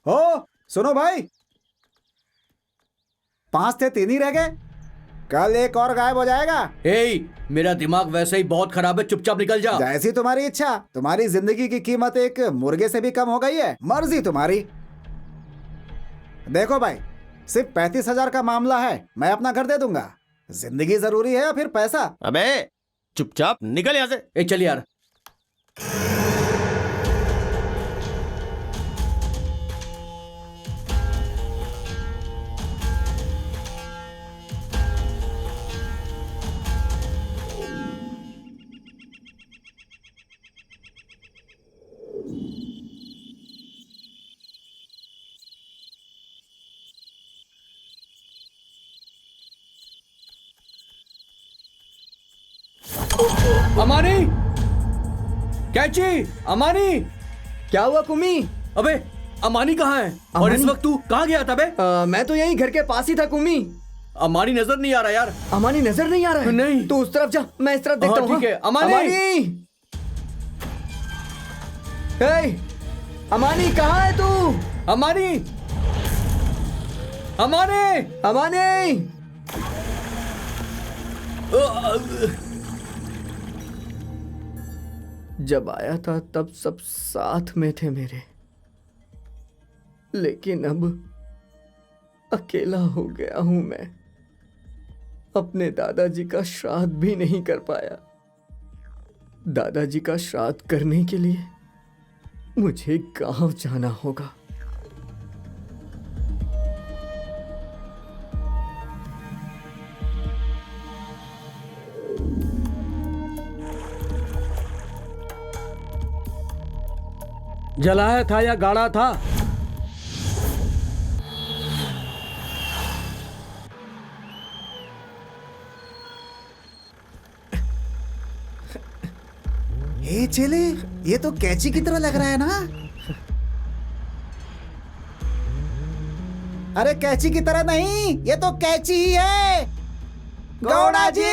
S11: ओ सुनो भाई, 5 थे 3 ही रह गए। कल एक और गायब हो जाएगा।
S1: मेरा दिमाग वैसे ही बहुत खराब है, चुपचाप निकल जा।
S11: जैसी तुम्हारी इच्छा। तुम्हारी जिंदगी की कीमत एक मुर्गे से भी कम हो गई है। मर्जी तुम्हारी। देखो भाई, सिर्फ 35,000 का मामला है, मैं अपना घर दे दूंगा। जिंदगी जरूरी है या फिर पैसा?
S8: अबे चुपचाप निकल यहाँ से।
S1: चल यार। अमानी, कैची, अमानी।
S2: क्या हुआ कुमी?
S1: अबे अमानी कहाँ है? और इस वक्त तू कहाँ गया था बे?
S2: मैं तो यहीं घर के पास ही था कुमी।
S1: अमानी नजर नहीं आ रहा यार।
S2: अमानी नजर नहीं आ रहा है?
S1: नहीं।
S2: तू उस तरफ जा, मैं इस तरफ देखता हूँ।
S1: ठीक है। अमानी,
S2: अमानी कहाँ है तू?
S1: अमानी, अमानी,
S2: अमानी। जब आया था तब सब साथ में थे मेरे, लेकिन अब अकेला हो गया हूं मैं। अपने दादाजी का श्राद्ध भी नहीं कर पाया। दादाजी का श्राद्ध करने के लिए मुझे गांव जाना होगा।
S6: जलाया था या गाड़ा था?
S5: हे चेले, ये तो कैची की तरह लग रहा है ना? अरे कैची की तरह नहीं, ये तो कैची ही है। गौड़ा जी!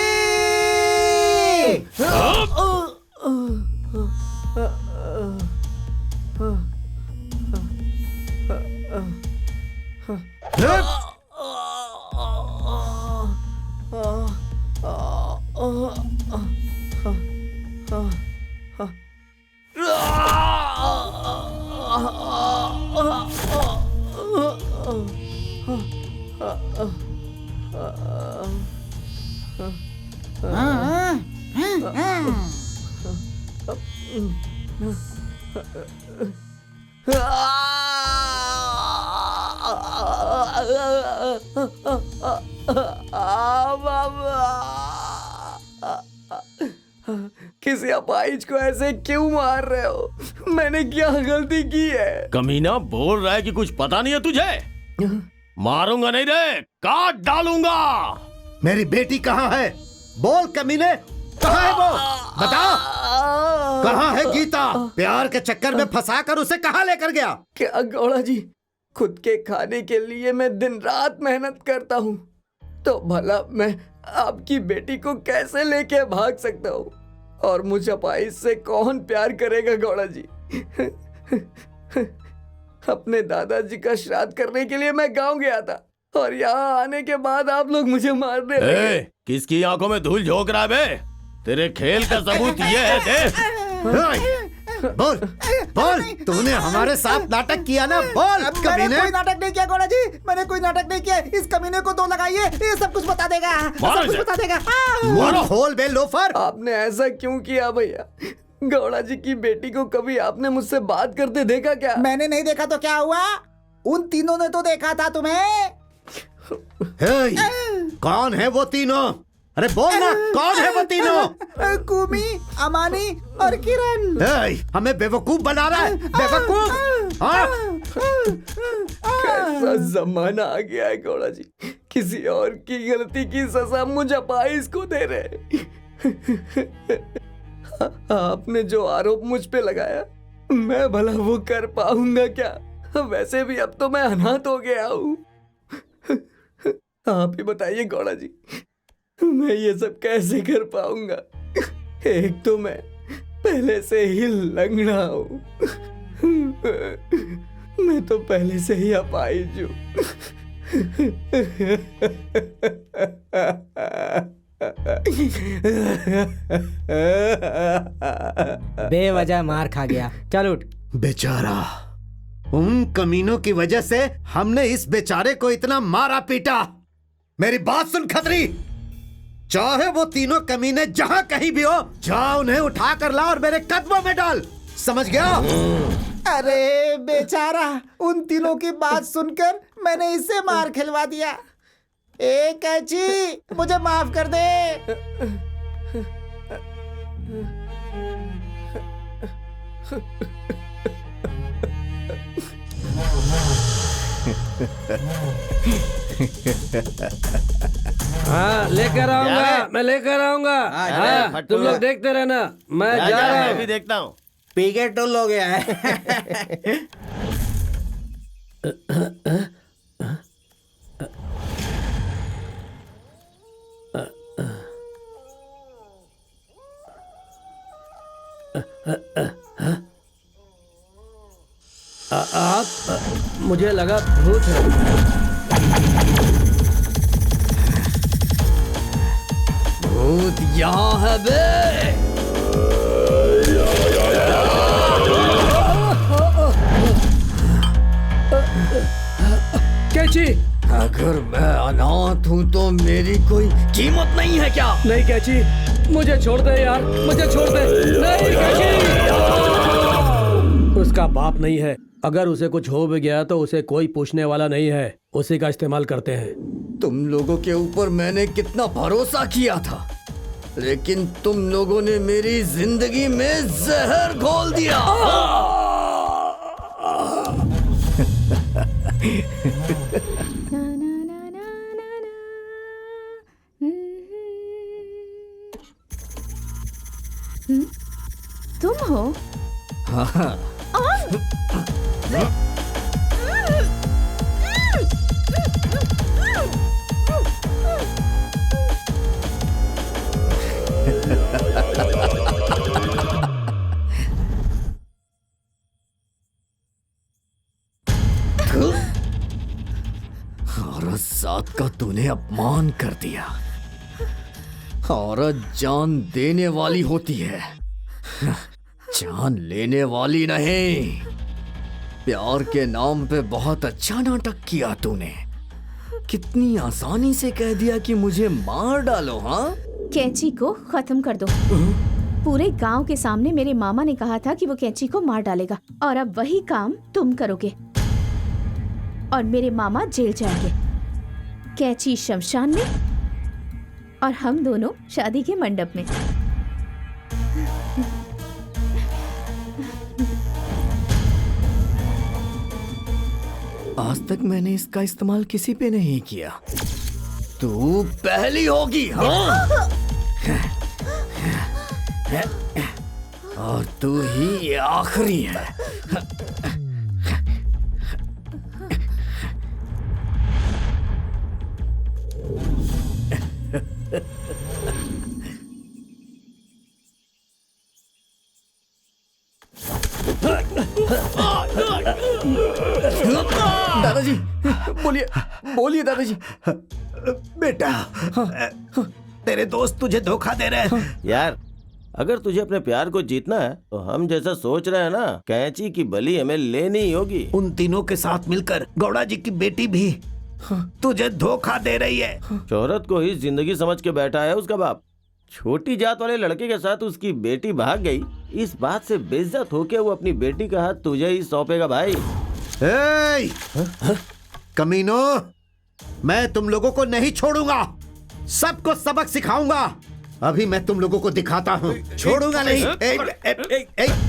S2: किसी अपाहिज को ऐसे क्यों मार रहे हो? मैंने क्या गलती की है?
S8: कमीना बोल रहा है कि कुछ पता नहीं है तुझे। मारूंगा नहीं रे, काट डालूंगा।
S3: मेरी बेटी कहाँ है? बोल कमीने। कहाँ है वो? बताओ, कहाँ है गीता? प्यार के चक्कर में फंसाकर उसे कहाँ लेकर गया?
S2: क्या गौड़ा जी, खुद के खाने के लिए मैं दिन रात मेहनत करता हूँ, तो भला मैं आपकी बेटी को कैसे लेके भाग सकता हूँ? और मुझे पाई से कौन प्यार करेगा गौड़ा जी? अपने दादाजी का श्राद्ध करने के लिए मैं गांव गया था, और यहाँ आने के बाद आप लोग मुझे मारने लगे।
S8: किसकी आंखों में धूल झोंक रहा है बे? तेरे खेल का सबूत ये है, देख।
S3: बोल बोल, तूने हमारे साथ नाटक किया ना? बोल।
S5: मैंने
S3: कमीने,
S5: कोई नाटक नहीं किया गौड़ा जी, मैंने कोई नाटक नहीं किया। इस कमीने को 2 लगाइए, ये सब कुछ बता देगा, सब कुछ बता देगा।
S3: मुंह खोल बे लोफर।
S2: आपने ऐसा क्यों किया भैया? गौड़ा जी की बेटी को कभी आपने मुझसे बात करते देखा क्या?
S5: मैंने नहीं देखा तो क्या हुआ? उन तीनों ने तो देखा था तुम्हें।
S3: कौन है वो तीनों? अरे बोल ना, कौन है वो तीनों?
S5: कुमी, अमानी और किरण।
S3: हमें बेवकूफ बना रहा है, बेवकूफ। हाँ?
S2: कैसा जमाना आ गया है गौड़ा जी, किसी और की गलती की सजा मुजफ्फर को दे रहे। आपने जो आरोप मुझ पे लगाया, मैं भला वो कर पाऊंगा क्या? वैसे भी अब तो मैं अनाथ हो गया हूँ। आप ही बताइए गौड़ा जी, मैं ये सब कैसे कर पाऊंगा? एक तो मैं पहले से ही लंगड़ा हूँ, मैं तो पहले से ही अपाहिज हूँ।
S6: बेवजह मार खा गया, चल उठ।
S3: बेचारा, उन कमीनों की वजह से हमने इस बेचारे को इतना मारा पीटा। मेरी बात सुन खतरी, चाहे वो तीनों कमीने जहां कहीं भी हो, जा उन्हें उठा कर ला और मेरे कदमों में डाल, समझ गया?
S5: अरे बेचारा, उन तीनों की बात सुनकर मैंने इसे मार खिलवा दिया। ए कैची, मुझे माफ कर दे।
S6: हाँ लेकर आऊंगा, मैं लेकर आऊंगा। हाँ, तुम लोग देखते रहना, मैं जा रहा
S8: मैं
S6: हूँ।
S8: भी देखता हूँ।
S1: पी के टुल हो गया है।
S6: आप, मुझे लगा भूत है।
S2: भूत यहाँ है बे।
S6: कैची,
S2: अगर मैं अनाथ हूँ तो मेरी कोई कीमत नहीं है क्या?
S6: नहीं कैची, मुझे छोड़ दे यार, मुझे छोड़ दे। नहीं कैची, उसका बाप नहीं है, अगर उसे कुछ हो भी गया तो उसे कोई पूछने वाला नहीं है, उसी का इस्तेमाल करते हैं।
S2: तुम लोगों के ऊपर मैंने कितना भरोसा किया था, लेकिन तुम लोगों ने मेरी जिंदगी में जहर घोल दिया।
S10: तुम हो?
S2: हाँ। औरत जात का तूने अपमान कर दिया। औरत जान देने वाली होती है, जान लेने वाली नहीं। प्यार के नाम पे बहुत अच्छा नाटक किया तूने। कितनी आसानी से कह दिया कि मुझे मार डालो। हाँ,
S10: कैची को खत्म कर दो। पूरे गांव के सामने मेरे मामा ने कहा था कि वो कैची को मार डालेगा, और अब वही काम तुम करोगे और मेरे मामा जेल जाएंगे। कैची शमशान में और हम दोनों शादी के मंडप में।
S2: आज तक मैंने इसका इस्तेमाल किसी पे नहीं किया, तू पहली होगी। हाँ? और तू ही आखिरी है।
S3: दादाजी बोलिए बोलिए दादाजी। बेटा तेरे दोस्त तुझे धोखा दे रहे हैं।
S8: यार अगर तुझे अपने प्यार को जीतना है तो हम जैसा सोच रहे हैं ना, कैंची की बलि हमें लेनी ही होगी।
S3: उन तीनों के साथ मिलकर गौड़ा जी की बेटी भी तुझे धोखा दे रही है।
S8: शोहरत को ही जिंदगी समझ के बैठा है उसका बाप। छोटी जात वाले लड़के के साथ उसकी बेटी भाग गई, इस बात से बेइज्जत होके वो अपनी बेटी का हाथ तुझे ही सौंपेगा भाई।
S3: कमीनो, मैं तुम लोगों को नहीं छोड़ूंगा, सबको सबक सिखाऊंगा। अभी मैं तुम लोगों को दिखाता हूँ, छोड़ूंगा नहीं।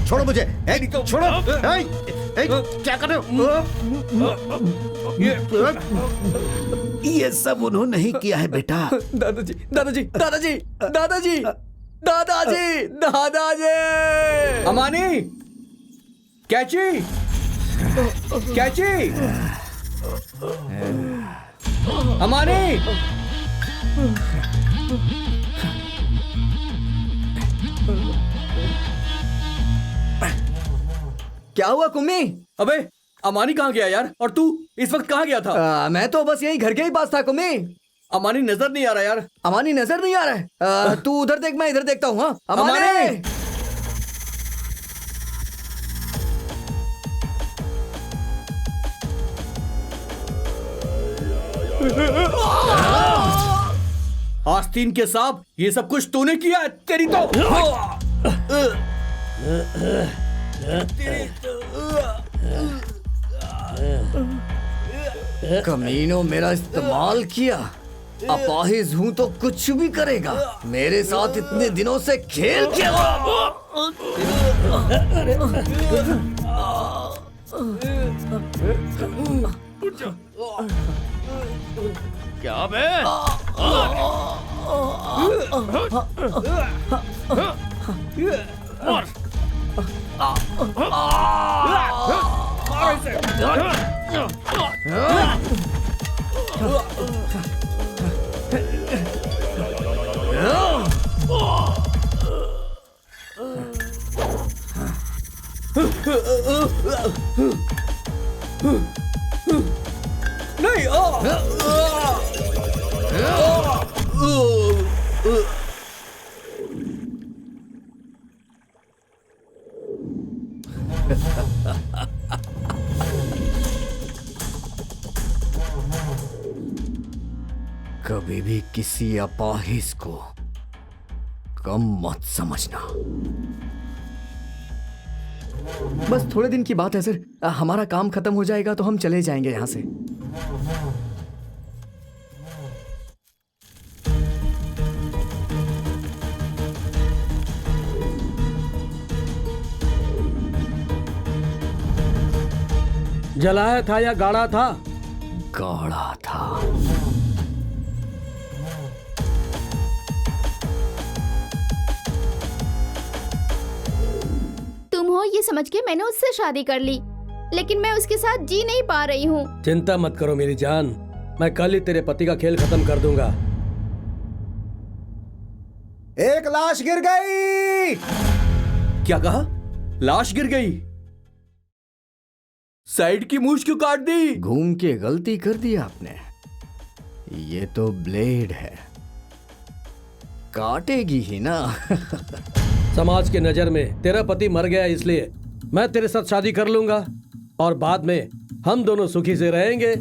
S3: छोड़ो मुझे, छोड़ो। क्या कर रहे हो? ये सब उन्होंने नहीं किया है बेटा।
S2: दादाजी दादाजी दादाजी दादाजी दादाजी दादाजी।
S1: अमानी, कैची, कैची, अमानी।
S2: क्या हुआ कुम्मी?
S1: अबे अमानी कहाँ गया यार? और तू इस वक्त कहाँ गया था?
S2: मैं तो बस यही घर के ही पास था कुम्मी।
S1: अमानी नजर नहीं आ रहा यार।
S2: अमानी नजर नहीं आ रहा है? तू उधर देख, मैं इधर देखता हूँ। हाँ अमानी।
S1: आस्तीन के सांप, ये सब कुछ तूने किया है? तेरी तो
S2: कमीनों मेरा इस्तेमाल किया। अपाहिज हूँ तो कुछ भी करेगा। मेरे साथ इतने दिनों से खेल क्या?
S8: क्या बे?
S1: नहीं।
S2: कभी भी किसी अपाहिज को कम मत समझना। बस थोड़े दिन की बात है सर, हमारा काम खत्म हो जाएगा तो हम चले जाएंगे यहां से।
S6: जलाया था या गाड़ा था?
S2: गाड़ा था।
S9: तुम हो ये समझ के मैंने उससे शादी कर ली, लेकिन मैं उसके साथ जी नहीं पा रही हूँ।
S6: चिंता मत करो मेरी जान, मैं कल ही तेरे पति का खेल खत्म कर दूंगा।
S11: एक लाश गिर गई।
S1: क्या कहा? लाश गिर गई? साइड की मूछ क्यों काट दी?
S2: घूम के गलती कर दी आपने। ये तो ब्लेड है, काटेगी ही ना।
S6: समाज के नजर में तेरा पति मर गया, इसलिए मैं तेरे साथ शादी कर लूंगा और बाद में हम दोनों सुखी से रहेंगे।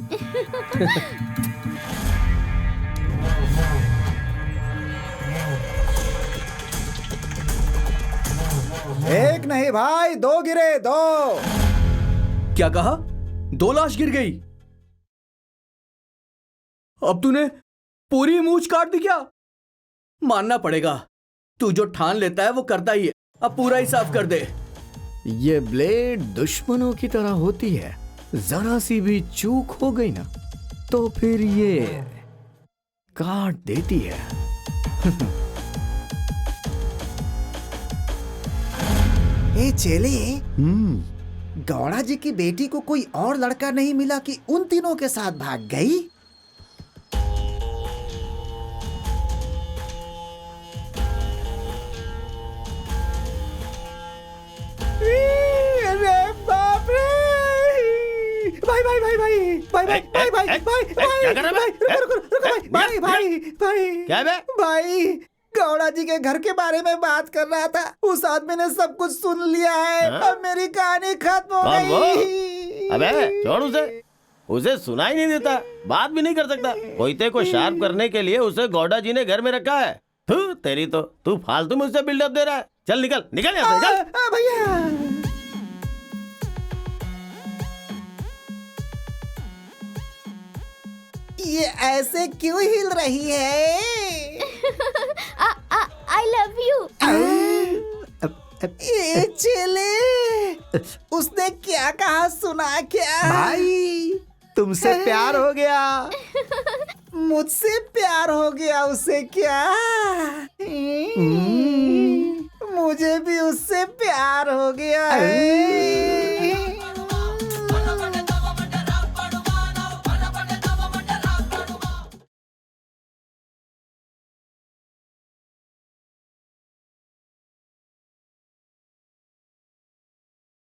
S11: एक नहीं भाई, दो गिरे, दो।
S1: क्या कहा? 2 लाश गिर गई? अब तूने पूरी मूछ काट दी क्या? मानना पड़ेगा, तू जो ठान लेता है वो करता ही है। अब पूरा ही साफ कर दे।
S2: ये ब्लेड दुश्मनों की तरह होती है, जरा सी भी चूक हो गई ना तो फिर ये काट देती है।
S5: ए चेले, गौड़ा जी की बेटी को कोई और लड़का नहीं मिला कि उन तीनों के साथ भाग गई? अरे बाप रे! भाई भाई भाई भाई भाई भाई भाई भाई भाई
S8: क्या कर रहा है?
S5: भाई भाई भाई
S8: क्या बे?
S5: भाई, गौड़ा जी के घर के बारे में बात कर रहा था। उस आदमी ने सब कुछ सुन लिया है।
S8: हाँ?
S5: अब मेरी कहानी खत्म हो
S8: कौन वो?
S5: गई।
S8: अबे छोड़ उसे सुनाई नहीं देता, बात भी नहीं कर सकता। कोयते को शार्प करने के लिए उसे गौड़ा जी ने घर में रखा है। तेरी तो तू फालतू में उसे बिल्डअप दे रहा है। चल निकल निकल यहाँ से, निकल।
S5: भैया ये ऐसे क्यों हिल रही है?
S9: I love you.
S5: ये चेले, उसने क्या कहा सुना क्या?
S3: भाई तुमसे प्यार हो गया।
S5: मुझसे प्यार हो गया उसे क्या?